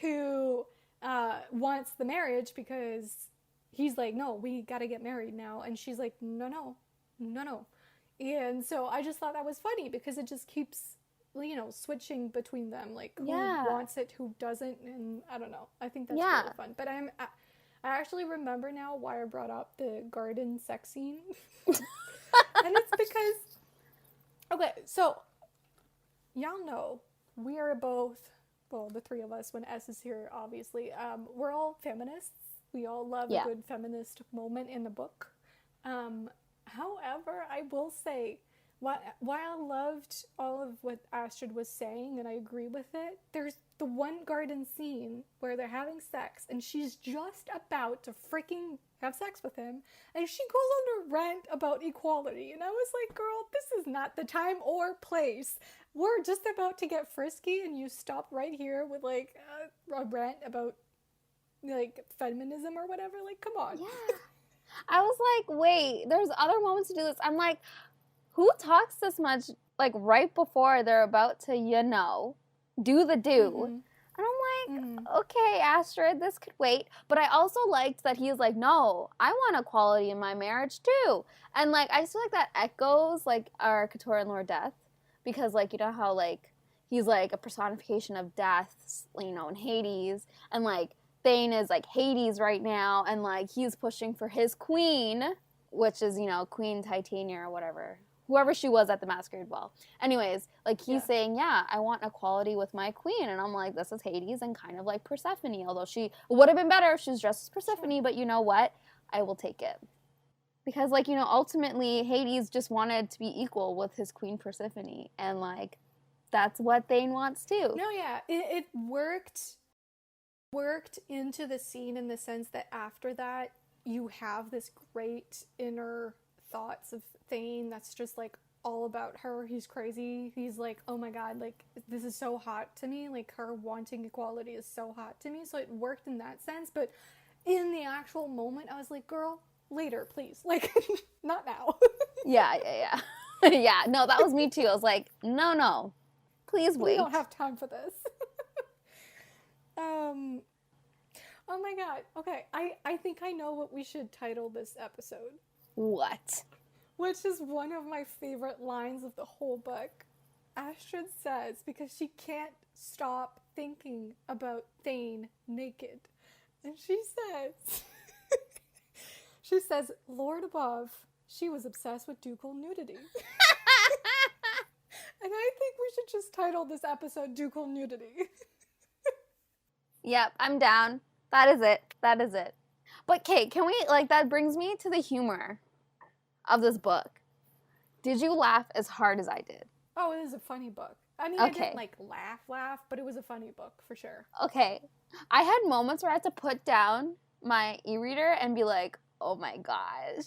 who wants the marriage because he's like, no, we got to get married now. And she's like, no. And so I just thought that was funny because it just keeps, switching between them, like who wants it, who doesn't, and I don't know. I think that's really fun. But I actually remember now why I brought up the garden sex scene. And it's because, okay, so y'all know we are both, well, the three of us, when S is here, obviously, we're all feminists. We all love a good feminist moment in the book. However, I will say, while I loved all of what Astrid was saying, and I agree with it, there's the one garden scene where they're having sex, and she's just about to freaking have sex with him, and she goes on a rant about equality, and I was like, girl, this is not the time or place. We're just about to get frisky, and you stop right here with, like, a rant about, like, feminism or whatever. Like, come on. Yeah. I was like, wait, there's other moments to do this. I'm like, who talks this much, like, right before they're about to, do the do? Mm-hmm. And I'm like, okay, Astrid, this could wait. But I also liked that he's like, no, I want equality in my marriage, too. And, like, I just feel like that echoes, like, our Couture and Lord Death. Because, like, you know how, like, he's, like, a personification of death, in Hades. And, like, Thane is, like, Hades right now. And, like, he's pushing for his queen, which is, Queen Titania or whatever. Whoever she was at the Masquerade Ball. Anyways, like, he's saying, yeah, I want equality with my queen. And I'm like, this is Hades and kind of like Persephone. Although she would have been better if she was dressed as Persephone. Sure. But you know what? I will take it. Because, like, ultimately, Hades just wanted to be equal with his queen Persephone. And, like, that's what Thane wants too. No, yeah. It worked into the scene in the sense that after that, you have this great inner thoughts of Thane that's just, like, all about her. He's crazy. He's like, oh my god, like, this is so hot to me. Like, her wanting equality is so hot to me. So it worked in that sense. But in the actual moment, I was like, girl, later, please. Like, not now. Yeah. Yeah, no, that was me too. I was like, no, please wait. We don't have time for this. Oh my god. Okay, I think I know what we should title this episode. What? Which is one of my favorite lines of the whole book. Astrid says, because she can't stop thinking about Thane naked. And she says, Lord above, she was obsessed with Ducal nudity. And I think we should just title this episode Ducal Nudity. Yep, I'm down. That is it. But Kate, can we, like, that brings me to the humor of this book. Did you laugh as hard as I did? Oh, it is a funny book. I mean, okay. I didn't, like, laugh, but it was a funny book, for sure. Okay. I had moments where I had to put down my e-reader and be like, oh my gosh.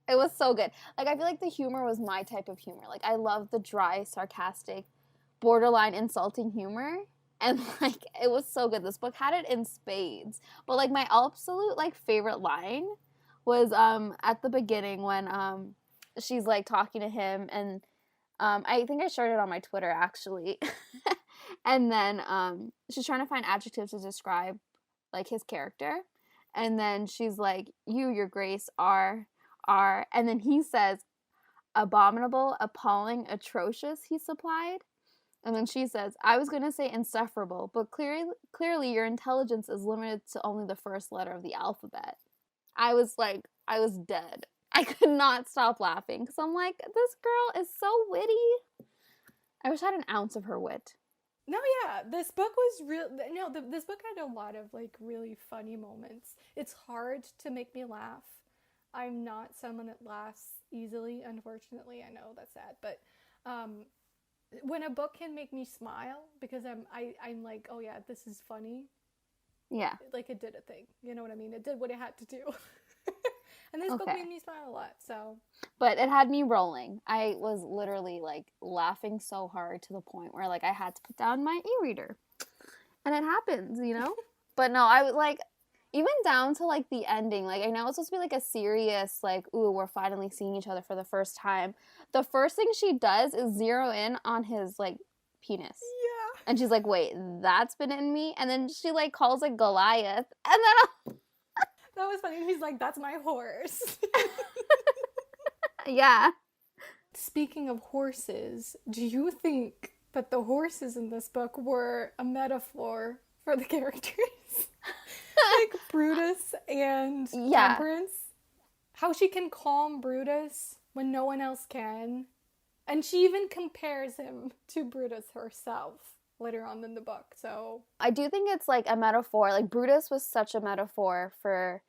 It was so good. Like, I feel like the humor was my type of humor. Like, I love the dry, sarcastic, borderline insulting humor. And, like, it was so good. This book had it in spades. But, like, my absolute, like, favorite line was at the beginning when she's, like, talking to him. And I think I shared it on my Twitter, actually. And then she's trying to find adjectives to describe, like, his character. And then she's like, you, your grace, are. And then he says, abominable, appalling, atrocious, he supplied. And then she says, I was going to say insufferable, but clearly your intelligence is limited to only the first letter of the alphabet. I was dead. I could not stop laughing because I'm like, this girl is so witty. I wish I had an ounce of her wit. No, yeah, this book was this book had a lot of, like, really funny moments. It's hard to make me laugh. I'm not someone that laughs easily, unfortunately. I know that's sad, but when a book can make me smile because I'm like, oh yeah, this is funny. Yeah. Like, it did a thing. You know what I mean? It did what it had to do. And this book made me smile a lot, so. But it had me rolling. I was literally, like, laughing so hard to the point where, like, I had to put down my e-reader. And it happens, But no, I was, like, even down to, like, the ending. Like, I know it's supposed to be, like, a serious, like, ooh, we're finally seeing each other for the first time. The first thing she does is zero in on his, like, penis. Yeah. And she's like, wait, that's been in me? And then she, like, calls it Goliath. And then that was funny. He's like, that's my horse. Yeah. Speaking of horses, do you think that the horses in this book were a metaphor for the characters? Like Brutus and Temperance? How she can calm Brutus when no one else can. And she even compares him to Brutus herself later on in the book, so. I do think it's, like, a metaphor. Like, Brutus was such a metaphor for,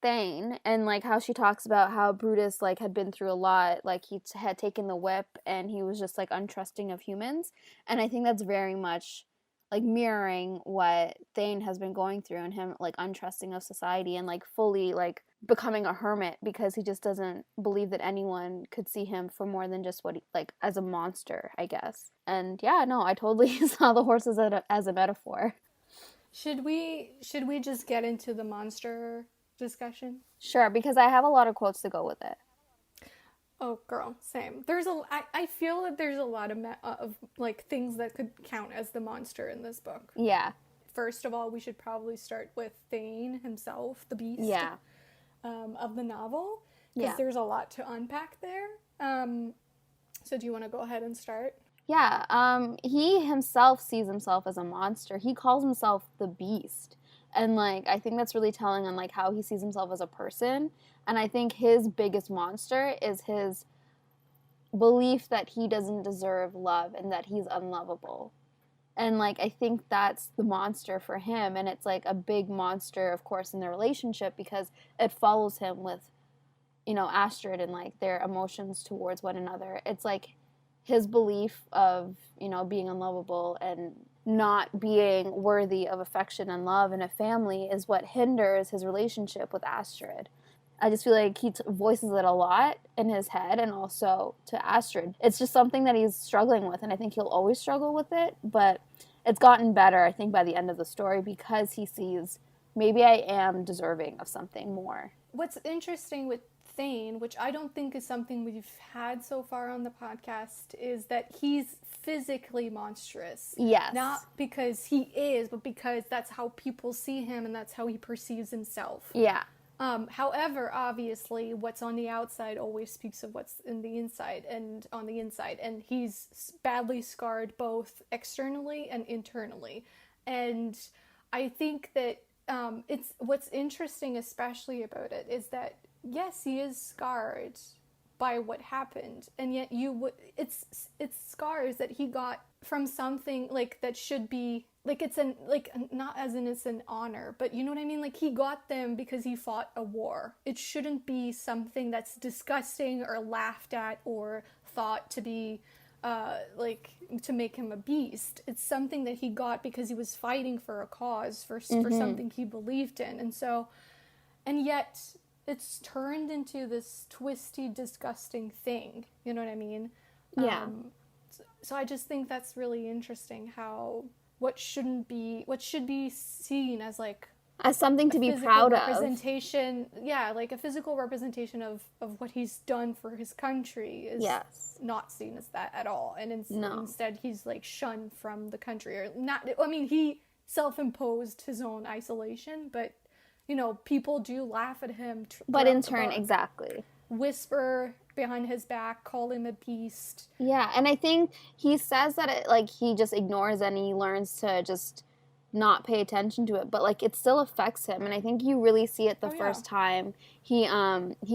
Thane, and like how she talks about how Brutus like had been through a lot, like he had taken the whip and he was just like untrusting of humans, and I think that's very much like mirroring what Thane has been going through, and him like untrusting of society and like fully like becoming a hermit because he just doesn't believe that anyone could see him for more than just what he, like as a monster, I guess. And yeah, no, I totally saw the horses as a metaphor. Should we just get into the monster discussion? Sure, because I have a lot of quotes to go with it. Oh, girl, same. I feel that there's a lot of like things that could count as the monster in this book. Yeah. First of all, we should probably start with Thane himself, the beast. Yeah. Of the novel, because there's a lot to unpack there. So do you want to go ahead and start? Yeah. He himself sees himself as a monster. He calls himself the beast. And like I think that's really telling on like how he sees himself as a person. And I think his biggest monster is his belief that he doesn't deserve love and that he's unlovable. And like I think that's the monster for him, and it's like a big monster, of course, in their relationship because it follows him with, you know, Astrid and like their emotions towards one another. It's like his belief of, you know, being unlovable and not being worthy of affection and love in a family is what hinders his relationship with Astrid. I just feel like he voices it a lot in his head and also to Astrid. It's just something that he's struggling with, and I think he'll always struggle with it, but it's gotten better, I think, by the end of the story because he sees maybe I am deserving of something more. What's interesting with Thane, which I don't think is something we've had so far on the podcast, is that he's physically monstrous. Yes. Not because he is, but because that's how people see him and that's how he perceives himself. Yeah. However, obviously, what's on the outside always speaks of what's in the inside and on the inside. And he's badly scarred both externally and internally. And I think that it's what's interesting, especially about it, is that yes, he is scarred by what happened, and yet it's scars that he got from something like that should be like it's an like not as in it's an honor, but you know what I mean, like he got them because he fought a war. It shouldn't be something that's disgusting or laughed at or thought to be like to make him a beast. It's something that he got because he was fighting for a cause for something he believed in, and yet it's turned into this twisty, disgusting thing. You know what I mean? Yeah. So I just think that's really interesting how what should be seen as like as something to be proud representation, of. Yeah, like a physical representation of what he's done for his country is not seen as that at all. And instead he's like shunned from the country, or not. I mean, he self-imposed his own isolation, but you know, people do laugh at him. But in turn, exactly. Whisper behind his back, call him a beast. Yeah, and I think he says that it, like, he just ignores and he learns to just not pay attention to it, but like it still affects him. And I think you really see it the first time he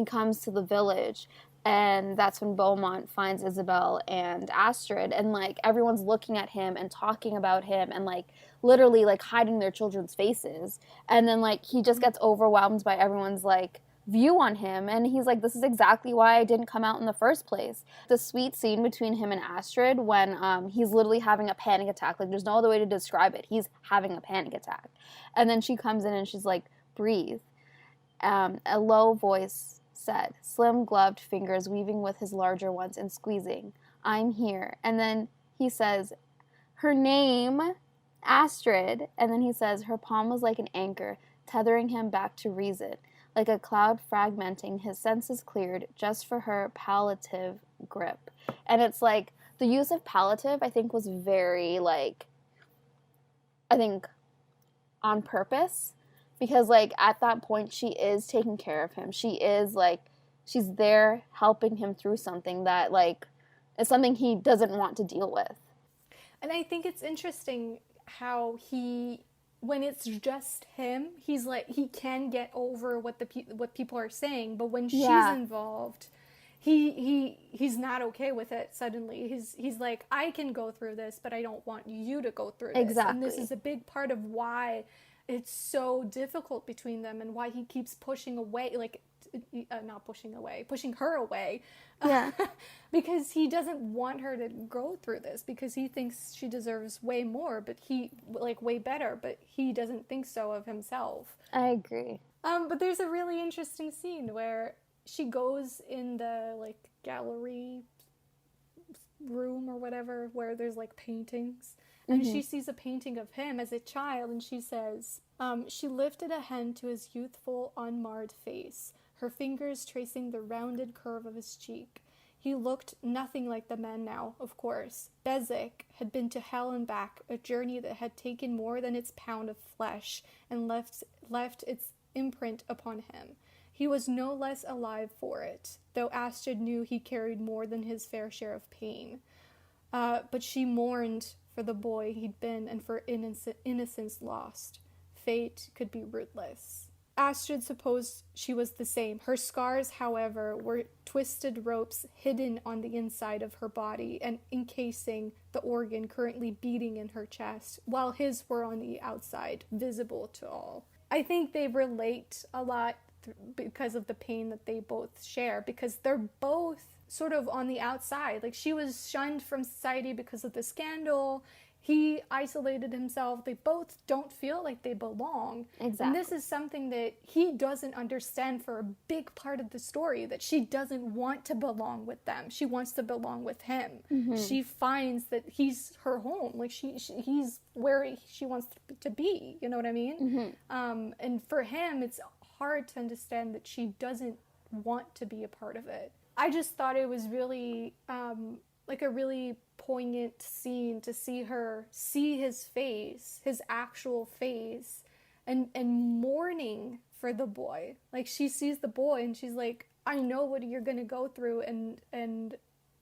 comes to the village, and that's when Beaumont finds Isabel and Astrid, and like everyone's looking at him and talking about him and like literally like hiding their children's faces, and then like he just gets overwhelmed by everyone's like view on him, and he's like, this is exactly why I didn't come out in the first place. The sweet scene between him and Astrid when he's literally having a panic attack, like there's no other way to describe it, he's having a panic attack, and then she comes in and she's like, breathe. A low voice said, slim gloved fingers weaving with his larger ones and squeezing, I'm here. And then he says, her name, Astrid. And then he says, her palm was like an anchor, tethering him back to reason. Like a cloud fragmenting, his senses cleared just for her palliative grip. And it's like, the use of palliative, I think, was very, like, I think, on purpose. Because, like, at that point, she is taking care of him. She is, like, she's there helping him through something that, like, is something he doesn't want to deal with. And I think it's interesting how when it's just him, he's like, he can get over what people are saying, but when she's involved, he's not okay with it suddenly. He's like, I can go through this, but I don't want you to go through this. Exactly. And this is a big part of why it's so difficult between them, and why he keeps pushing away, like, not pushing away, pushing her away. Yeah. Because he doesn't want her to go through this, because he thinks she deserves way more, but way better, but he doesn't think so of himself. I agree. But there's a really interesting scene where she goes in the, like, gallery room or whatever, where there's, like, paintings, and she sees a painting of him as a child, and she says, she lifted a hand to his youthful, unmarred face, her fingers tracing the rounded curve of his cheek. He looked nothing like the man now, of course. Beswick had been to hell and back, a journey that had taken more than its pound of flesh, and left its imprint upon him. He was no less alive for it, though Astrid knew he carried more than his fair share of pain. But she mourned for the boy he'd been, and for innocence lost. Fate could be ruthless. Astrid supposed she was the same. Her scars, however, were twisted ropes hidden on the inside of her body and encasing the organ currently beating in her chest, while his were on the outside, visible to all. I think they relate a lot because of the pain that they both share, because they're both sort of on the outside. Like, she was shunned from society because of the scandal. He isolated himself. They both don't feel like they belong. Exactly. And this is something that he doesn't understand for a big part of the story, that she doesn't want to belong with them. She wants to belong with him. She finds that he's her home. Like, he's where she wants to be. You know what I mean? And for him, it's hard to understand that she doesn't want to be a part of it. I just thought it was really, like, a really poignant scene to see her see his face, his actual face, and mourning for the boy. Like, she sees the boy and she's like, I know what you're gonna go through, and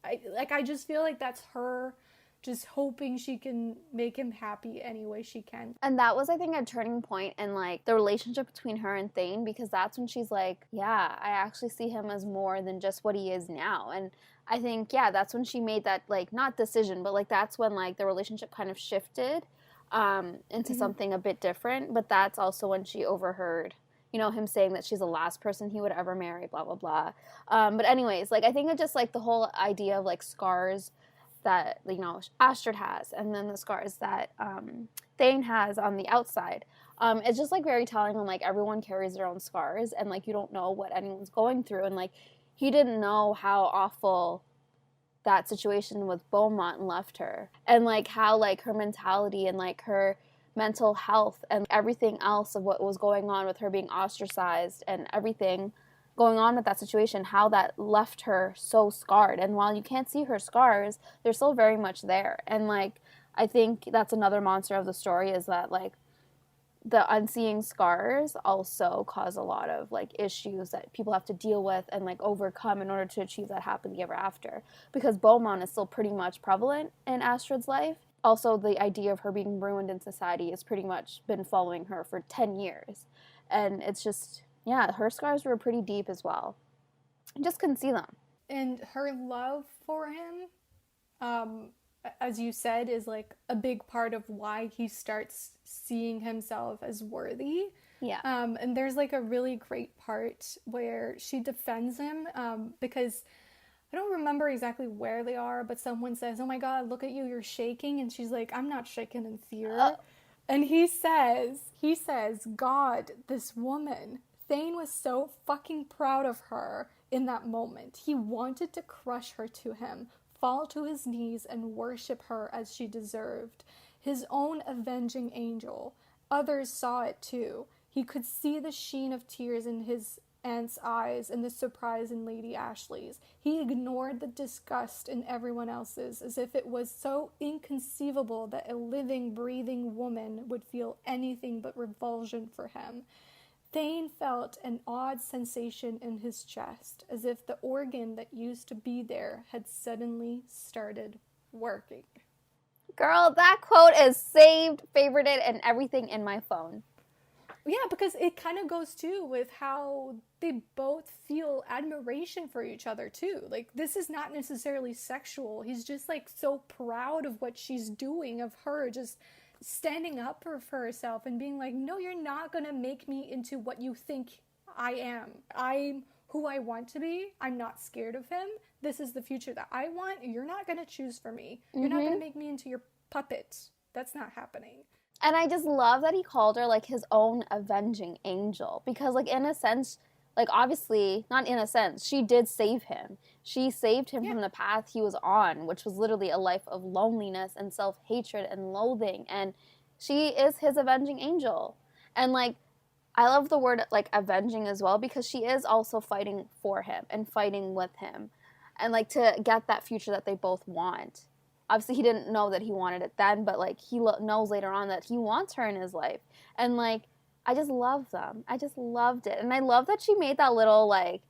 I just feel like that's her just hoping she can make him happy any way she can. And that was, I think, a turning point in, like, the relationship between her and Thane, because that's when she's like, yeah, I actually see him as more than just what he is now. And I think, yeah, that's when she made that, like, not decision, but, like, that's when, like, the relationship kind of shifted into something a bit different. But that's also when she overheard, you know, him saying that she's the last person he would ever marry, blah, blah, blah. But anyways, like, I think it just, like, the whole idea of, like, scars that, you know, Astrid has, and then the scars that Thane has on the outside. It's just, like, very telling when, like, everyone carries their own scars, and, like, you don't know what anyone's going through, and, like, he didn't know how awful that situation with Beaumont left her, and, like, how, like, her mentality and, like, her mental health and everything else of what was going on with her being ostracized and everything going on with that situation, how that left her so scarred. And while you can't see her scars, they're still very much there. And, like, I think that's another monster of the story, is that, like, the unseeing scars also cause a lot of, like, issues that people have to deal with and, like, overcome in order to achieve that happily ever after. Because Beaumont is still pretty much prevalent in Astrid's life. Also, the idea of her being ruined in society has pretty much been following her for 10 years. And it's just, yeah, her scars were pretty deep as well. I just couldn't see them. And her love for him, as you said, is, like, a big part of why he starts seeing himself as worthy. Yeah. And there's, like, a really great part where she defends him, because I don't remember exactly where they are, but someone says, oh my god, look at you, you're shaking. And she's like, I'm not shaken in fear. And he says, God, this woman. Thane was so fucking proud of her in that moment. He wanted to crush her to him, fall to his knees and worship her as she deserved. His own avenging angel. Others saw it too. He could see the sheen of tears in his aunt's eyes and the surprise in Lady Ashley's. He ignored the disgust in everyone else's, as if it was so inconceivable that a living, breathing woman would feel anything but revulsion for him. Thane felt an odd sensation in his chest, as if the organ that used to be there had suddenly started working. Girl, that quote is saved, favorited, and everything in my phone. Yeah, because it kind of goes too with how they both feel admiration for each other too. Like, this is not necessarily sexual. He's just, like, so proud of what she's doing, of her just standing up for herself and being like, no, you're not going to make me into what you think I am. I'm who I want to be. I'm not scared of him. This is the future that I want. You're not going to choose for me. You're not going to make me into your puppet. That's not happening. And I just love that he called her, like, his own avenging angel. Because, like, in a sense, like, obviously, not in a sense, she did save him. She saved him from the path he was on, which was literally a life of loneliness and self-hatred and loathing. And she is his avenging angel. And, like, I love the word, like, avenging as well, because she is also fighting for him and fighting with him. And, like, to get that future that they both want. Obviously, he didn't know that he wanted it then, but, like, he knows later on that he wants her in his life. And, like, I just love them. I just loved it. And I love that she made that little, like,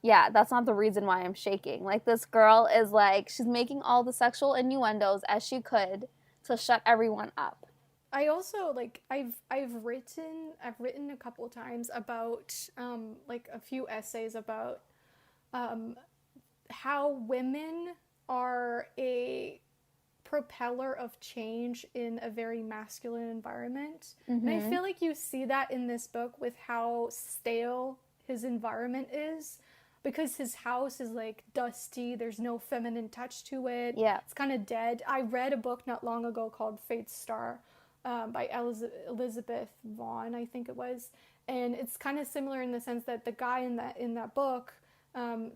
yeah, that's not the reason why I'm shaking. Like, this girl is, like, she's making all the sexual innuendos as she could to shut everyone up. I also, like, I've written a couple times about, like, a few essays about how women are a propeller of change in a very masculine environment. And I feel like you see that in this book with how stale his environment is, because his house is, like, dusty, there's no feminine touch to it. Yeah. It's kind of dead. I read a book not long ago called Fate's Star, by Elizabeth Vaughn, I think it was. And it's kind of similar in the sense that the guy in that book,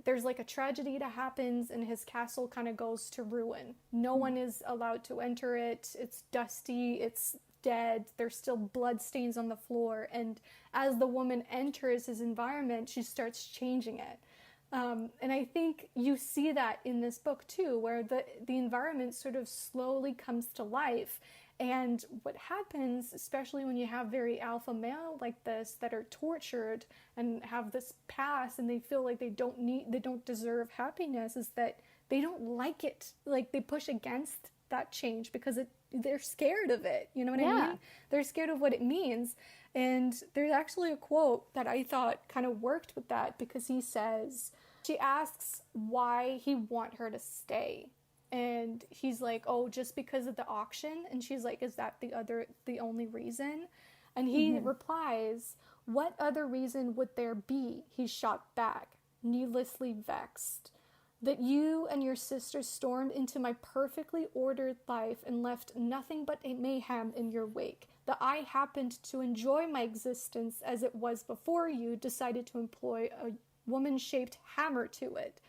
there's, like, a tragedy that happens and his castle kind of goes to ruin. No one is allowed to enter it. It's dusty. It's dead. There's still blood stains on the floor. And as the woman enters his environment, she starts changing it. And I think you see that in this book too, where the environment sort of slowly comes to life. And what happens, especially when you have very alpha male like this that are tortured and have this past and they feel like they don't deserve happiness, is that they don't like it. Like, they push against that change because they're scared of it. You know what I mean? They're scared of what it means. And there's actually a quote that I thought kind of worked with that, because he says, she asks why he want her to stay. And he's like, oh, just because of the auction? And she's like, is that the only reason? And he replies, what other reason would there be? He shot back, needlessly vexed. That you and your sister stormed into my perfectly ordered life and left nothing but a mayhem in your wake. That I happened to enjoy my existence as it was before you decided to employ a woman-shaped hammer to it.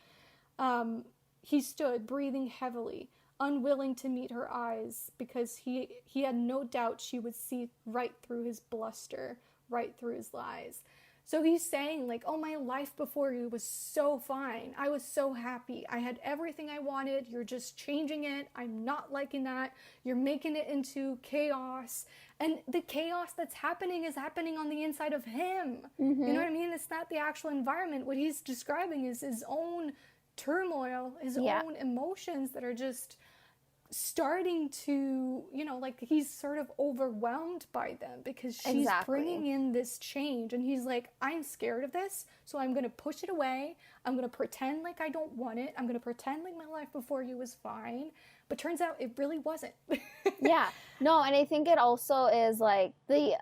He stood, breathing heavily, unwilling to meet her eyes, because he had no doubt she would see right through his bluster, right through his lies. So he's saying, like, oh, my life before you was so fine. I was so happy. I had everything I wanted. You're just changing it. I'm not liking that. You're making it into chaos. And the chaos that's happening is happening on the inside of him. You know what I mean? It's not the actual environment. What he's describing is his own turmoil, his own emotions that are just starting to, you know, like, he's sort of overwhelmed by them because she's bringing in this change, and he's like, I'm scared of this, so I'm going to push it away. I'm going to pretend like I don't want it. I'm going to pretend like my life before you was fine. But turns out it really wasn't. No, and I think it also is, like, the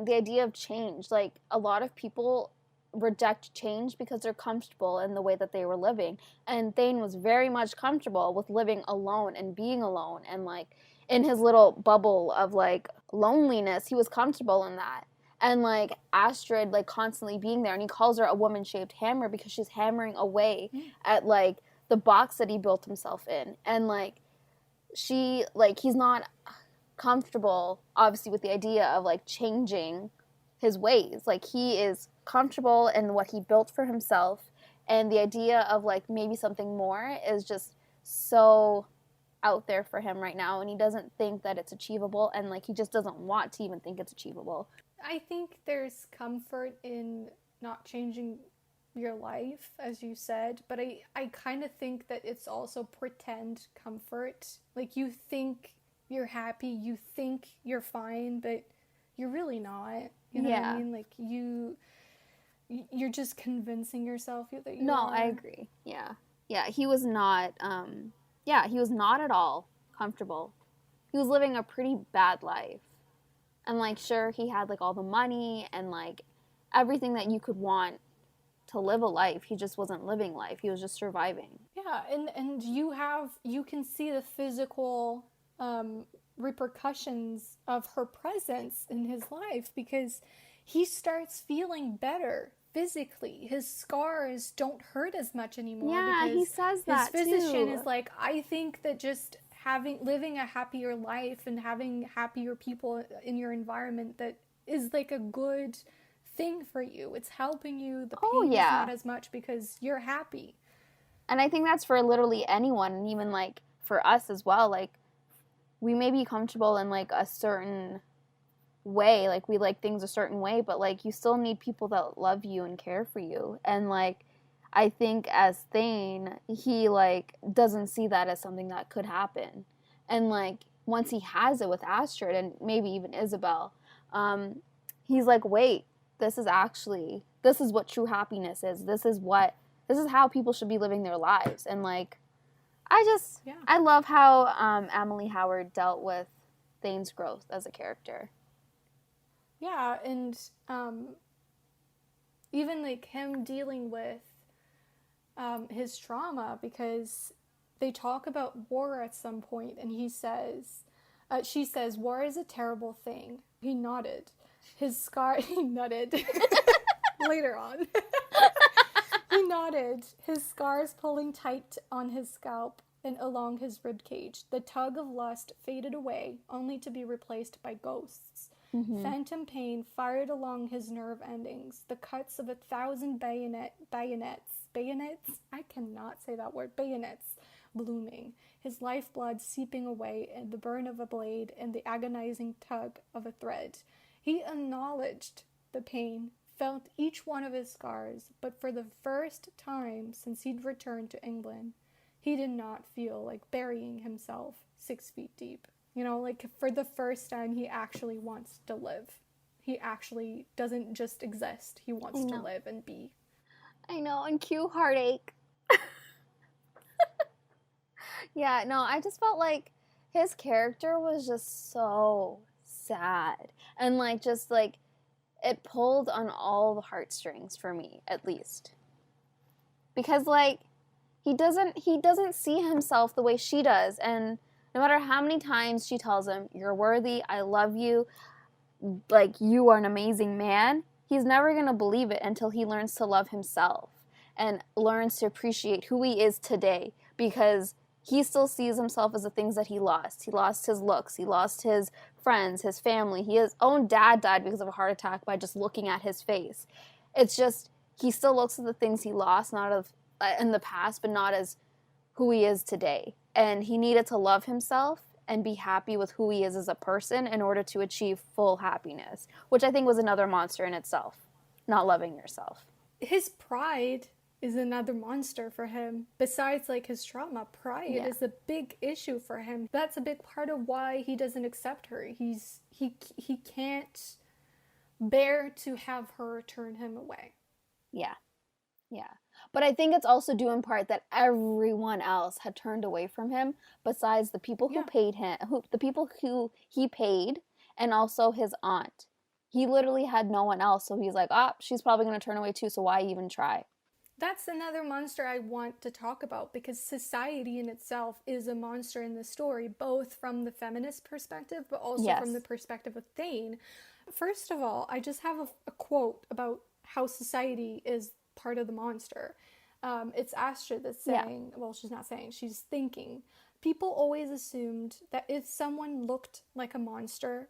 idea of change. Like, a lot of people reject change because they're comfortable in the way that they were living, and Thane was very much comfortable with living alone and being alone, and, like, in his little bubble of, like, loneliness, he was comfortable in that. And, like, Astrid, like, constantly being there, and he calls her a woman-shaped hammer because she's hammering away at, like, the box that he built himself in. And, like, she, like, he's not comfortable, obviously, with the idea of, like, changing his ways. Like, he is comfortable in what he built for himself, and the idea of, like, maybe something more is just so out there for him right now, and he doesn't think that it's achievable, and, like, he just doesn't want to even think it's achievable. I think there's comfort in not changing your life, as you said, but I kind of think that it's also pretend comfort. Like, you think you're happy, you think you're fine, but you're really not. You know what I mean? Like, you're just convincing yourself that you are. I agree. Yeah, he was not, he was not at all comfortable. he was living a pretty bad life. And, like, sure, he had, like, all the money and, like, everything that you could want to live a life. He just wasn't living life. He was just surviving. Yeah, and you can see the physical repercussions of her presence in his life, because he starts feeling better physically. His scars don't hurt as much anymore. Yeah, he says that his physician too. is like, I think that just living a happier life and having happier people in your environment, that is like a good thing for you. It's helping you. The pain is not as much because you're happy. And I think that's for literally anyone, and even, like, for us as well. Like, we may be comfortable in, like, a certain way, like, we like things a certain way, but, like, you still need people that love you and care for you. And, like, I think as Thane, he, like, doesn't see that as something that could happen. And, like, once he has it with Astrid and maybe even Isabel, he's like, wait, this is what true happiness is. This is how people should be living their lives. And, like, I love how Amalie Howard dealt with Thane's growth as a character. Yeah, and even, like, him dealing with his trauma, because they talk about war at some point, and she says, war is a terrible thing. He nodded. He nutted. Later on. He nodded, his scars pulling tight on his scalp and along his ribcage. The tug of lust faded away, only to be replaced by ghosts. Mm-hmm. Phantom pain fired along his nerve endings. The cuts of 1,000 bayonets, I cannot say that word, bayonets, blooming. His lifeblood seeping away in the burn of a blade and the agonizing tug of a thread. He acknowledged the pain, felt each one of his scars, but for the first time since he'd returned to England, he did not feel like burying himself 6 feet deep. You know, like, for the first time, he actually wants to live. He actually doesn't just exist. He wants to live and be. I know, and cue heartache. Yeah, no, I just felt like his character was just so sad. And, like, just, like, it pulled on all the heartstrings for me, at least. Because, like, he doesn't see himself the way she does. And no matter how many times she tells him, you're worthy, I love you, like, you are an amazing man, he's never going to believe it until he learns to love himself and learns to appreciate who he is today, because he still sees himself as the things that he lost. He lost his looks. He lost his friends, his family. His own dad died because of a heart attack by just looking at his face. It's just, he still looks at the things he lost, in the past, but not as who he is today. And he needed to love himself and be happy with who he is as a person in order to achieve full happiness, which I think was another monster in itself, not loving yourself. His pride is another monster for him. Besides, like, his trauma, pride is a big issue for him. That's a big part of why he doesn't accept her. He can't bear to have her turn him away. Yeah. But I think it's also due in part that everyone else had turned away from him, besides the people who paid him, the people who he paid, and also his aunt. He literally had no one else, so he's like, she's probably going to turn away too, so why even try? That's another monster I want to talk about, because society in itself is a monster in the story, both from the feminist perspective, but also from the perspective of Thane. First of all, I just have a quote about how society is part of the monster. It's Astrid that's saying, well, she's not saying, she's thinking, people always assumed that if someone looked like a monster,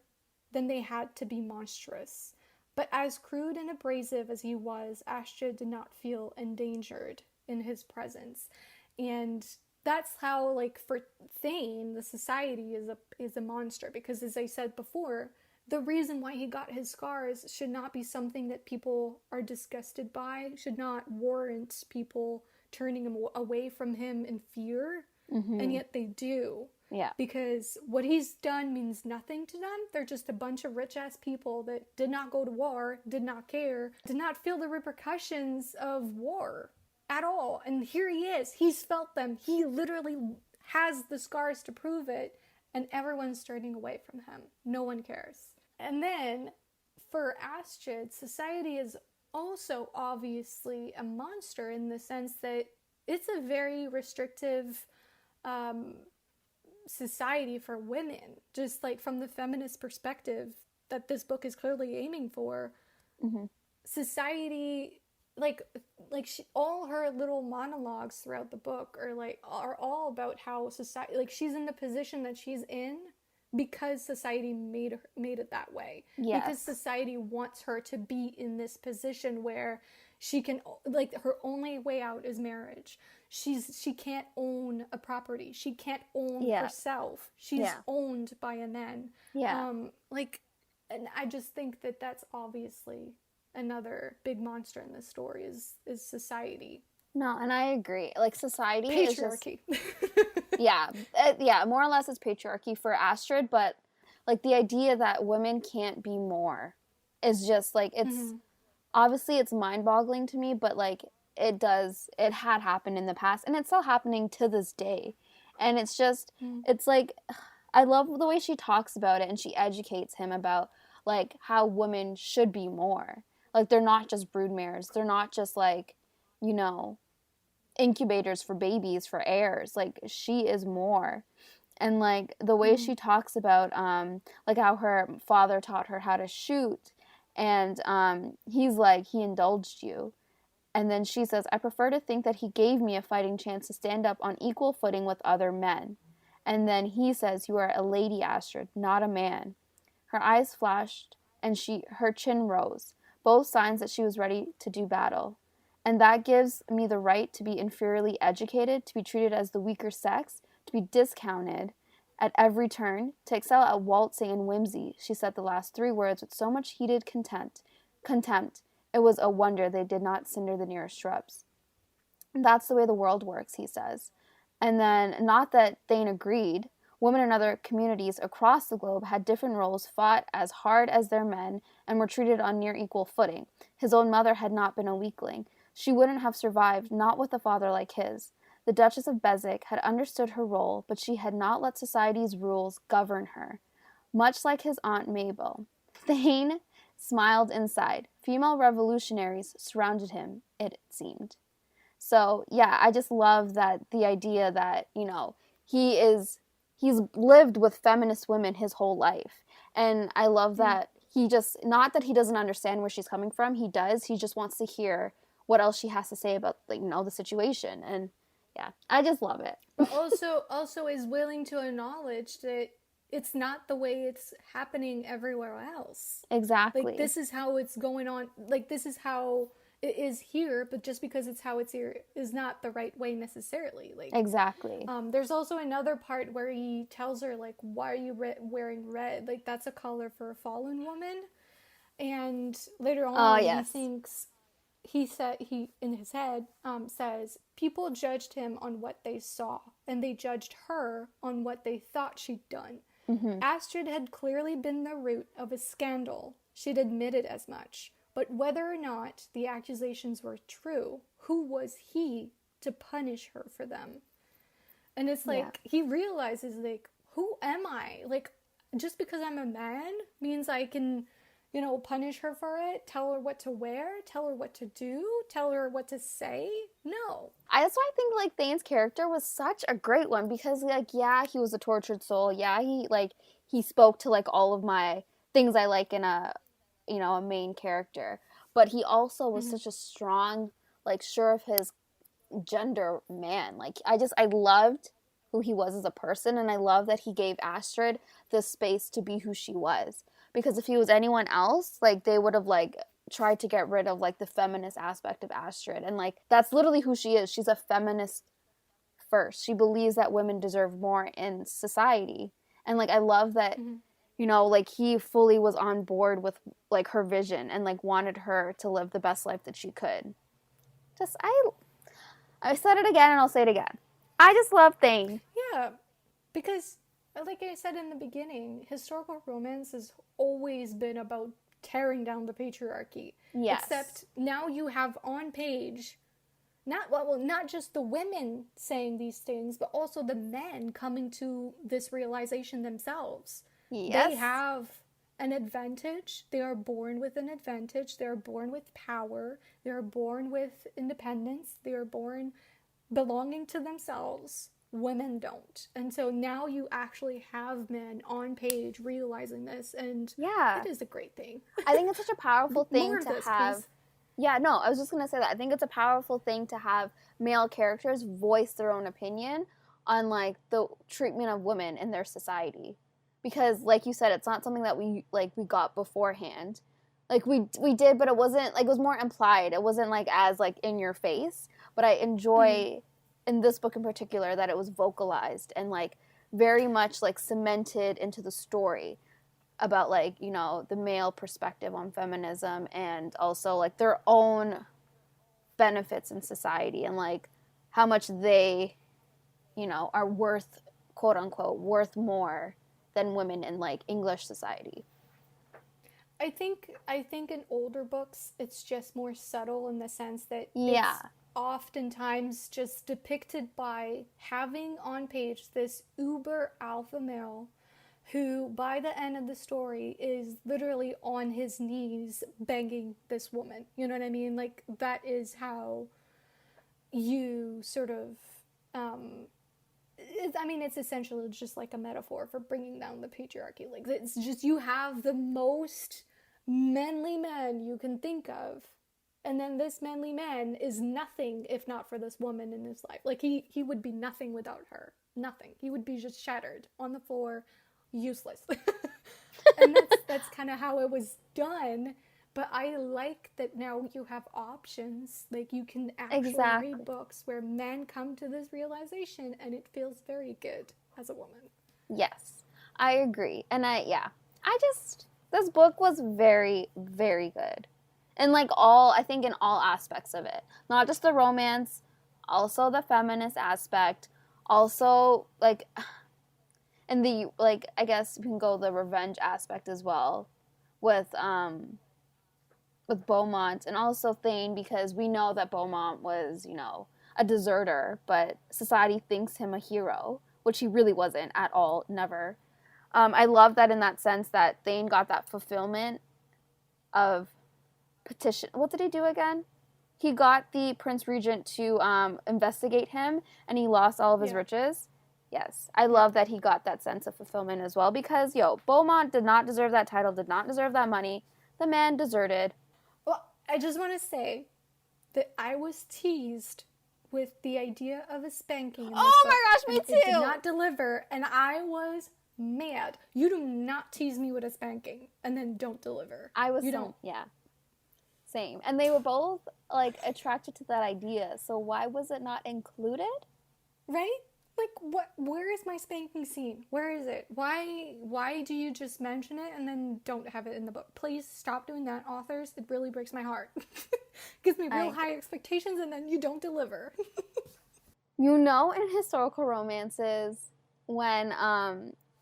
then they had to be monstrous. But as crude and abrasive as he was, Astrid did not feel endangered in his presence. And that's how, like, for Thane, the society is a monster. Because, as I said before, the reason why he got his scars should not be something that people are disgusted by, should not warrant people turning him away from him in fear. Mm-hmm. And yet they do. Yeah. Because what he's done means nothing to them. They're just a bunch of rich-ass people that did not go to war, did not care, did not feel the repercussions of war at all. And here he is. He's felt them. He literally has the scars to prove it. and everyone's turning away from him. No one cares. And then for Astrid, society is also obviously a monster in the sense that it's a very restrictive society for women, just like from the feminist perspective that this book is clearly aiming for. Society, all her little monologues throughout the book are all about how society, like, she's in the position that she's in because society made it that way. Yes. Because society wants her to be in this position where she can, like, her only way out is marriage. She can't own a property. She can't own herself. She's owned by a man. Yeah. And I just think that that's obviously another big monster in this story is society. No, and I agree. Like, society patriarchy. is just, more or less it's patriarchy for Astrid, but like the idea that women can't be more is just like, it's obviously it's mind-boggling to me, but like it had happened in the past and it's still happening to this day. And it's just it's like, I love the way she talks about it and she educates him about like how women should be more. Like, they're not just broodmares. They're not just like, you know, incubators for babies, for heirs. Like, she is more. And like the way she talks about like how her father taught her how to shoot, and he's like, he indulged you. And then she says, I prefer to think that he gave me a fighting chance to stand up on equal footing with other men. And then he says, you are a lady, Astrid, not a man. Her eyes flashed and her chin rose, both signs that she was ready to do battle. And that gives me the right to be inferiorly educated, to be treated as the weaker sex, to be discounted at every turn, to excel at waltzing and whimsy. She said the last 3 words with so much heated contempt. It was a wonder they did not cinder the nearest shrubs. And that's the way the world works, he says. And then, not that Thane agreed, women in other communities across the globe had different roles, fought as hard as their men, and were treated on near equal footing. His own mother had not been a weakling. She wouldn't have survived, not with a father like his. The Duchess of Beswick had understood her role, but she had not let society's rules govern her. Much like his Aunt Mabel. Thane smiled inside. Female revolutionaries surrounded him, it seemed. So, yeah, I just love that the idea that, you know, he's lived with feminist women his whole life. And I love that he just, not that he doesn't understand where she's coming from, he does, he just wants to hear what else she has to say about, like, you know, the situation. And yeah, I just love it. But also is willing to acknowledge that it's not the way it's happening everywhere else. Exactly. Like, this is how it's going on. Like, this is how it is here, but just because it's how it's here is not the right way necessarily. Like, exactly. There's also another part where he tells her, like, why are you wearing red? Like, that's a color for a fallen woman. And later on, he thinks, he in his head says, people judged him on what they saw, and they judged her on what they thought she'd done. Astrid had clearly been the root of a scandal. She'd admitted as much. But whether or not the accusations were true, who was he to punish her for them? And it's like, he realizes, like, who am I? Like, just because I'm a man means I can, you know, punish her for it, tell her what to wear, tell her what to do, tell her what to say? No. That's why I think, like, Thane's character was such a great one, because, like, yeah, he was a tortured soul. Yeah, he spoke to, like, all of my things I like in a, you know, a main character. But he also was such a strong, like, sure of his gender man. Like, I loved who he was as a person, and I love that he gave Astrid the space to be who she was. Because if he was anyone else, like, they would have, like, tried to get rid of, like, the feminist aspect of Astrid. And, like, that's literally who she is. She's a feminist first. She believes that women deserve more in society. And, like, I love that, you know, like, he fully was on board with, like, her vision and, like, wanted her to live the best life that she could. Just, I said it again and I'll say it again. I just love Thane. Yeah, because, like I said in the beginning, historical romance has always been about tearing down the patriarchy. Yes. Except now you have on page not just the women saying these things, but also the men coming to this realization themselves. Yes. They have an advantage. They are born with an advantage. They are born with power. They are born with independence. They are born belonging to themselves. Women don't. And so now you actually have men on page realizing this, and yeah, it is a great thing. I think it's such a powerful thing More of to this, have. please. Yeah, no, I was just going to say that. I think it's a powerful thing to have male characters voice their own opinion on, like, the treatment of women in their society. Because, like you said, it's not something that we got beforehand. Like, we did, but it wasn't, like, it was more implied. It wasn't, like, as, like, in your face. But I enjoy, in this book in particular, that it was vocalized and, like, very much, like, cemented into the story about, like, you know, the male perspective on feminism and also, like, their own benefits in society and, like, how much they, you know, are worth, quote unquote, worth more than women in, like, English society. I think in older books it's just more subtle in the sense that Yeah. it's oftentimes just depicted by having on page this uber alpha male who by the end of the story is literally on his knees begging this woman. You know what I mean? Like, that is how you sort of it's essentially just like a metaphor for bringing down the patriarchy. Like, it's just, you have the most manly man you can think of, and then this manly man is nothing if not for this woman in his life. Like, he would be nothing without her. Nothing. He would be just shattered on the floor, useless. And that's kind of how it was done. But I like that now you have options. Like, you can actually read books where men come to this realization, and it feels very good as a woman. Yes, I agree. And this book was very, very good. And, like, I think in all aspects of it. Not just the romance, also the feminist aspect, also, like, and the, like, I guess we can go the revenge aspect as well with Beaumont and also Thane, because we know that Beaumont was, you know, a deserter, but society thinks him a hero, which he really wasn't at all, never. I love that in that sense that Thane got that fulfillment of petition. What did he do again? He got the Prince Regent to investigate him, and he lost all of his riches. Yes, I love that he got that sense of fulfillment as well, because, Beaumont did not deserve that title, did not deserve that money. The man deserted. Well, I just want to say that I was teased with the idea of a spanking in this book, my gosh, me too! It did not deliver, and I was mad. You do not tease me with a spanking and then don't deliver. Yeah. Same. And they were both, like, attracted to that idea, so why was it not included? Right? Like, where is my spanking scene? Where is it? Why do you just mention it and then don't have it in the book? Please stop doing that, authors. It really breaks my heart. Gives me real high expectations and then you don't deliver. You know, in historical romances, when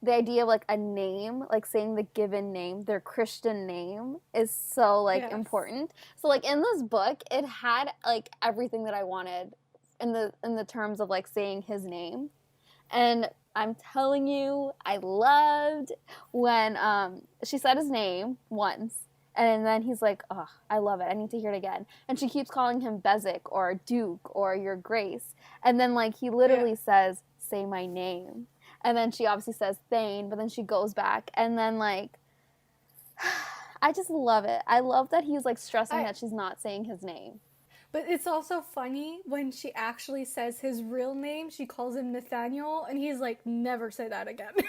the idea of, like, a name, like, saying the given name, their Christian name, is so, like, important. So, like, in this book, it had, like, everything that I wanted in the terms of, like, saying his name. And I'm telling you, I loved when she said his name once, and then he's like, oh, I love it, I need to hear it again. And she keeps calling him Beswick or Duke or Your Grace. And then, like, he literally says, say my name. And then she obviously says Thane, but then she goes back. And then, like, I just love it. I love that he's, like, stressing that she's not saying his name. But it's also funny when she actually says his real name, she calls him Nathaniel, and he's like, never say that again. Like,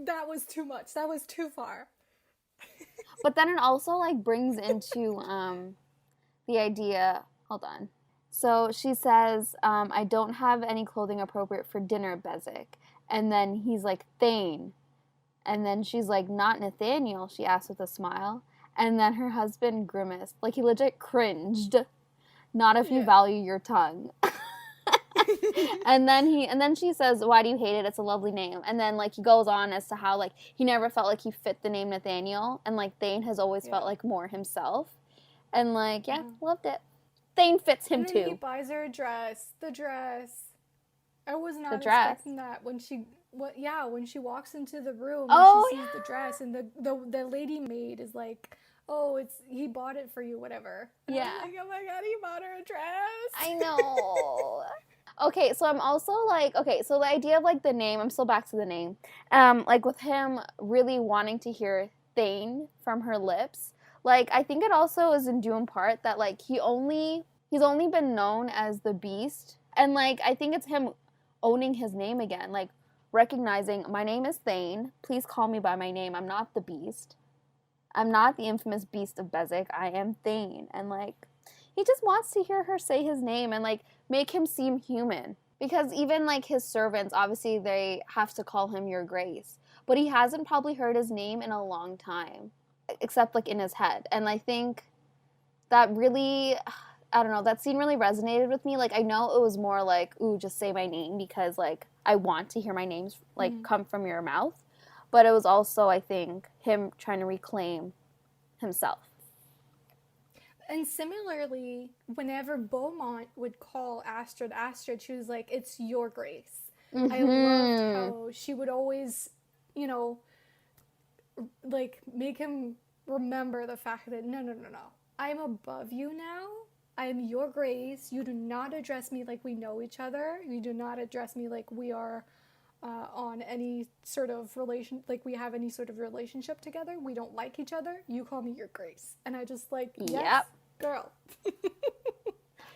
that was too much. That was too far. But then it also, like, brings into the idea, hold on. So she says, I don't have any clothing appropriate for dinner, Beswick. And then he's like, Thane. And then she's like, not Nathaniel, she asks with a smile. And then her husband grimaced. Like, he legit cringed. Not if you value your tongue. and then she says, why do you hate it? It's a lovely name. And then, like, he goes on as to how, like, he never felt like he fit the name Nathaniel. And, like, Thane has always felt like more himself. And, like, loved it. Thane fits him and then he too. buys her a dress. The dress. I was not dress. expecting that when she walks into the room Oh, and she sees the dress and the lady maid is like, oh, he bought it for you, whatever. And Yeah. I was like, oh my god, he bought her a dress. I know. Okay, so I'm also like, okay, so the idea of like the name, I'm still back to the name. Like with him really wanting to hear Thane from her lips, like I think it also is in due in part that like he's only been known as the Beast, and like I think it's him owning his name again, like recognizing my name is Thane, please call me by my name, I'm not the Beast. I'm not the infamous Beast of Beswick, I am Thane, and like he just wants to hear her say his name and like make him seem human. Because even like his servants, obviously they have to call him Your Grace. But he hasn't probably heard his name in a long time. Except like in his head. And I think that really, I don't know, that scene really resonated with me. Like I know it was more like, ooh, just say my name because like I want to hear my names like come from your mouth. But it was also, I think, him trying to reclaim himself. And similarly, whenever Beaumont would call Astrid, she was like, it's Your Grace. Mm-hmm. I loved how she would always, you know, like make him remember the fact that, no. I'm above you now. I am Your Grace. You do not address me like we know each other. You do not address me like we are on any sort of like we have any sort of relationship together. We don't like each other. You call me Your Grace. And I just like, yes, girl.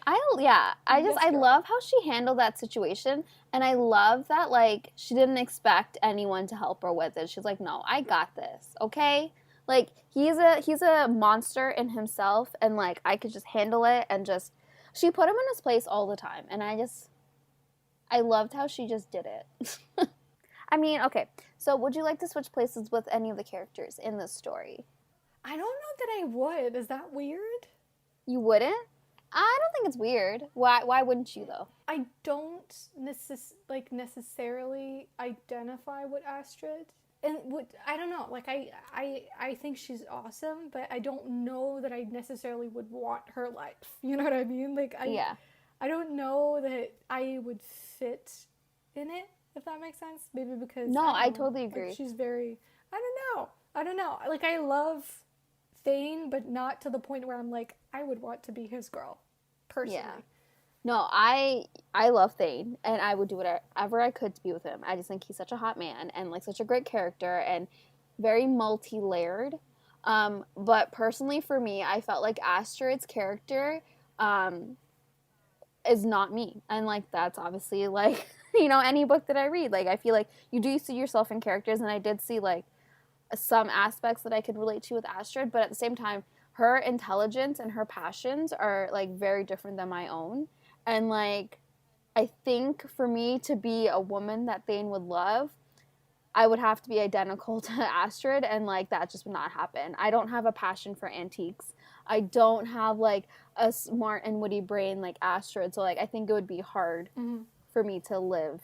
I love how she handled that situation, and I love that like she didn't expect anyone to help her with it. She's like, no, I got this, okay? Like he's a monster in himself, and like I could just handle it, and just she put him in his place all the time, and I loved how she just did it. I mean, okay, so would you like to switch places with any of the characters in this story? I don't know that I would. Is that weird? You wouldn't? I don't think it's weird. Why wouldn't you, though? I don't necessarily identify with Astrid. And I don't know, like I think she's awesome, but I don't know that I necessarily would want her life. You know what I mean? Like I don't know that I would fit in it, if that makes sense. Maybe because I totally agree. Like she's very I don't know. Like I love Thane, but not to the point where I'm like I would want to be his girl, personally. Yeah. No, I love Thane, and I would do whatever I could to be with him. I just think he's such a hot man, and like such a great character, and very multi-layered. But personally for me, I felt like Astrid's character is not me. And like that's obviously like, you know, any book that I read. Like I feel like you do see yourself in characters, and I did see like some aspects that I could relate to with Astrid, but at the same time, her intelligence and her passions are like very different than my own. And like I think for me to be a woman that Thane would love, I would have to be identical to Astrid, and like that just would not happen. I don't have a passion for antiques. I don't have like a smart and witty brain like Astrid, so like I think it would be hard for me to live,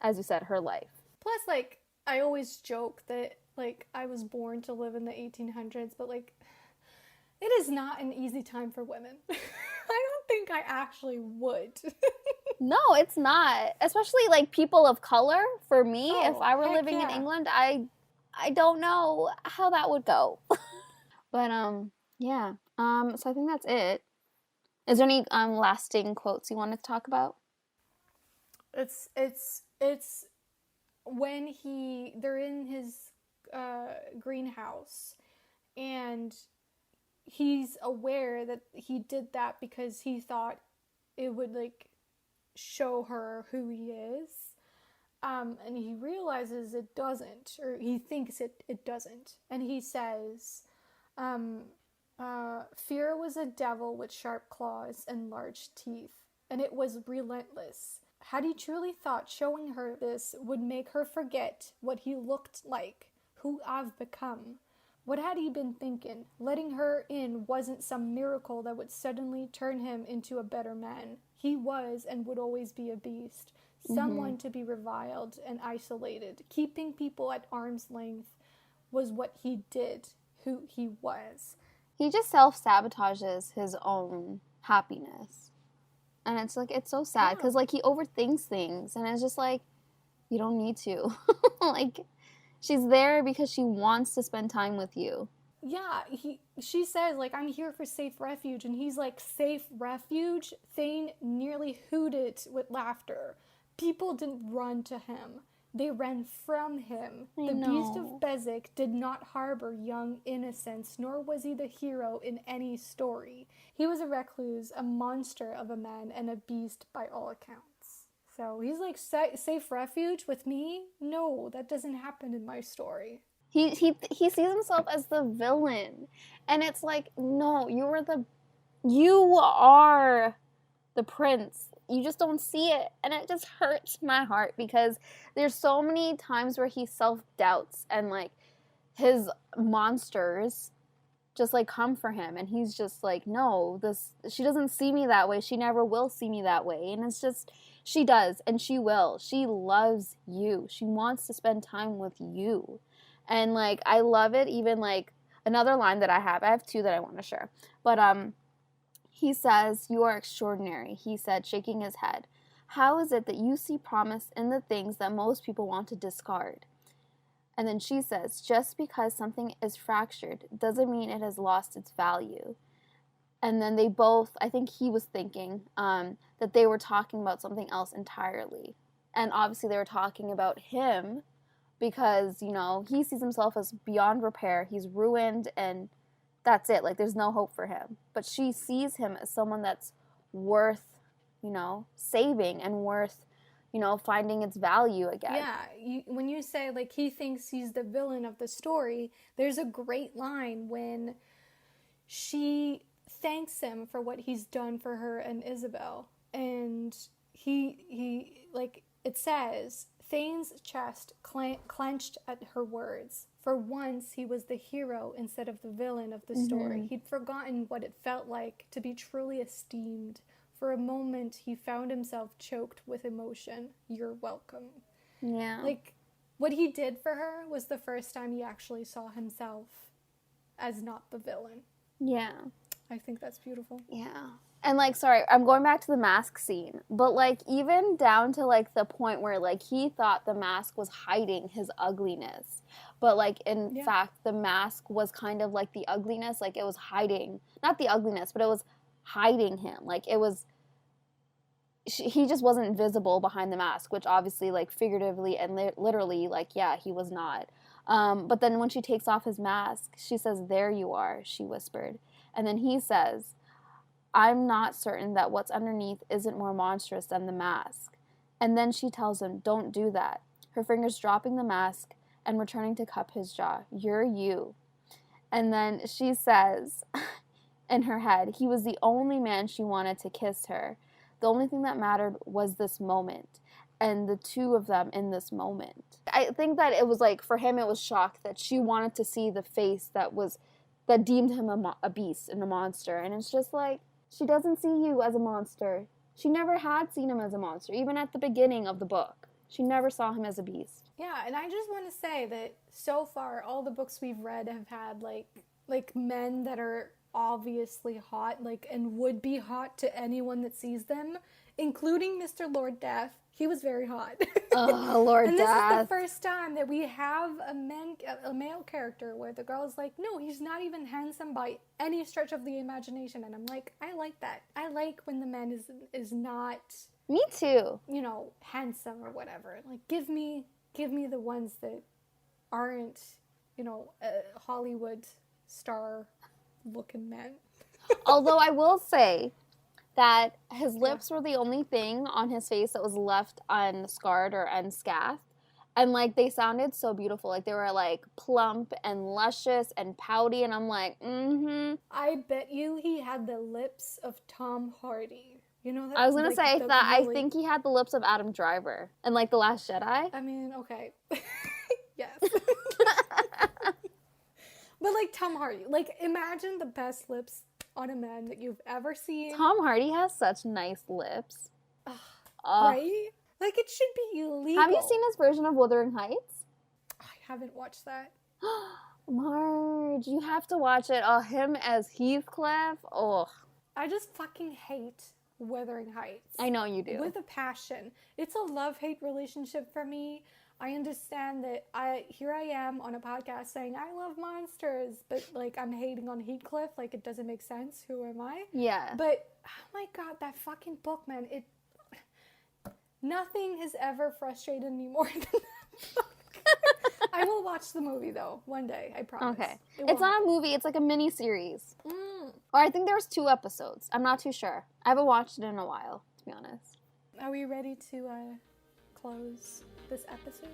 as you said, her life. Plus, like I always joke that like I was born to live in the 1800s, but like it is not an easy time for women. I don't think I actually would. No, it's not. Especially like people of color. For me, if I were living in England, I don't know how that would go. But yeah. So I think that's it. Is there any lasting quotes you wanted to talk about? It's when they're in his greenhouse, and he's aware that he did that because he thought it would like show her who he is, and he realizes it doesn't, or he thinks it doesn't, and he says, fear was a devil with sharp claws and large teeth, and it was relentless. Had he truly thought showing her this would make her forget what he looked like, who I've become? What had he been thinking? Letting her in wasn't some miracle that would suddenly turn him into a better man. He was and would always be a beast. Someone to be reviled and isolated. Keeping people at arm's length was what he did, who he was. He just self-sabotages his own happiness. And it's like, it's so sad because, like, he overthinks things, and it's just like, you don't need to. Like, she's there because she wants to spend time with you. Yeah, she says, like, I'm here for safe refuge, and he's like, safe refuge? Thane nearly hooted with laughter. People didn't run to him. They ran from him. The beast of Beswick did not harbor young innocence, nor was he the hero in any story. He was a recluse, a monster of a man, and a beast by all accounts. So he's like, safe refuge with me? No, that doesn't happen in my story. He sees himself as the villain. And it's like, no, you are the prince. You just don't see it. And it just hurts my heart because there's so many times where he self-doubts and, like, his monsters just, like, come for him. And he's just like, no, she doesn't see me that way. She never will see me that way. And it's just, she does, and she will. She loves you. She wants to spend time with you. And, like, I love it. Even, like, another line that I have two that I want to share. But, he says, you are extraordinary, he said, shaking his head. How is it that you see promise in the things that most people want to discard? And then she says, just because something is fractured doesn't mean it has lost its value. And then they both, I think he was thinking that they were talking about something else entirely. And obviously they were talking about him because, you know, he sees himself as beyond repair. He's ruined and that's it. Like, there's no hope for him. But she sees him as someone that's worth, you know, saving and worth, you know, finding its value again. Yeah, when you say, like, he thinks he's the villain of the story, there's a great line when she thanks him for what he's done for her and Isabel. And he like, it says, Thane's chest clenched at her words. For once, he was the hero instead of the villain of the story. He'd forgotten what it felt like to be truly esteemed. For a moment, he found himself choked with emotion. You're welcome. Yeah. Like, what he did for her was the first time he actually saw himself as not the villain. Yeah. I think that's beautiful. Yeah. And, like, sorry, I'm going back to the mask scene. But, like, even down to, like, the point where, like, he thought the mask was hiding his ugliness. But, like, in fact, the mask was kind of like the ugliness. Like, it was hiding. Not the ugliness, but it was hiding him. Like, it was... he just wasn't visible behind the mask, which obviously, like, figuratively and literally, like, yeah, he was not. But then when she takes off his mask, she says, there you are, she whispered. And then he says... I'm not certain that what's underneath isn't more monstrous than the mask. And then she tells him, don't do that. Her fingers dropping the mask and returning to cup his jaw. You're you. And then she says, in her head, he was the only man she wanted to kiss her. The only thing that mattered was this moment. And the two of them in this moment. I think that it was like, for him, it was shock that she wanted to see the face that deemed him a beast and a monster. And it's just like, she doesn't see you as a monster. She never had seen him as a monster, even at the beginning of the book. She never saw him as a beast. Yeah, and I just want to say that so far, all the books we've read have had, like men that are obviously hot, like, and would be hot to anyone that sees them, including Mr. Lord Death. He was very hot. Oh, Lord Death. And this is the first time that we have a male character where the girl's like, no, he's not even handsome by any stretch of the imagination. And I'm like, I like that. I like when the man is not... Me too. You know, handsome or whatever. Like, give me the ones that aren't, you know, Hollywood star-looking men. Although I will say... that his lips were the only thing on his face that was left unscarred or unscathed. And, like, they sounded so beautiful. Like, they were, like, plump and luscious and pouty. And I'm like, I bet you he had the lips of Tom Hardy. You know that? I was going to say that I think he had the lips of Adam Driver in, like, The Last Jedi. I mean, okay. Yes. But, like, Tom Hardy. Like, imagine the best lips on a man that you've ever seen. Tom Hardy has such nice lips. Right? Like, it should be illegal. Have you seen his version of Wuthering Heights? I haven't watched that. Marge, you have to watch it. Oh, him as Heathcliff. Oh, I just fucking hate Wuthering Heights. I know you do. With a passion. It's a love-hate relationship for me. I understand that here I am on a podcast saying I love monsters, but like I'm hating on Heathcliff, like it doesn't make sense. Who am I? Yeah. But oh my god, that fucking book, man, nothing has ever frustrated me more than that book. I will watch the movie though, one day, I promise. Okay. It's not a movie, it's like a mini series. Or I think there's 2 episodes. I'm not too sure. I haven't watched it in a while, to be honest. Are we ready to close this episode?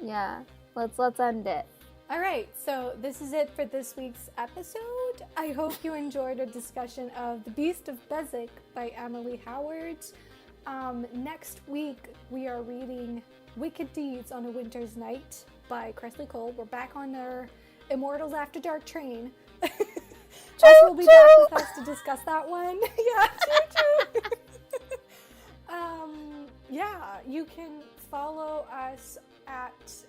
Yeah. Let's end it. All right, so this is it for this week's episode. I hope you enjoyed our discussion of The Beast of Beswick by Amalie Howard. Next week, we are reading Wicked Deeds on a Winter's Night by Kresley Cole. We're back on our Immortals After Dark train. Jess will be back with us to discuss that one. Yeah, choo-choo. Yeah, you can follow us at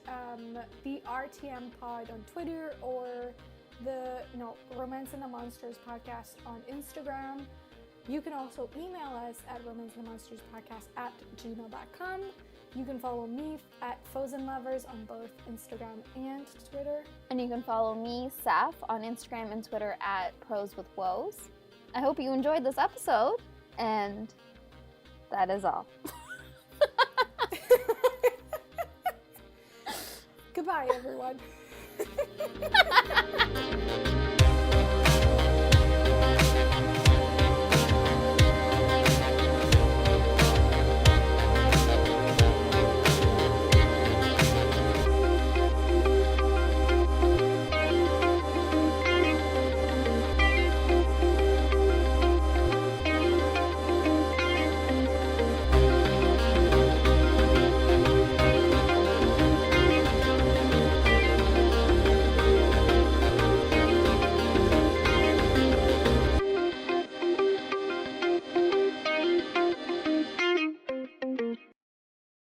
the RTM Pod on Twitter or the Romance and the Monsters podcast on Instagram. You can also email us at romanceandthemonsterspodcast@gmail.com. You can follow me at Foes and Lovers on both Instagram and Twitter. And you can follow me, Seff, on Instagram and Twitter at Pros with Woes. I hope you enjoyed this episode, and that is all. Goodbye, everyone.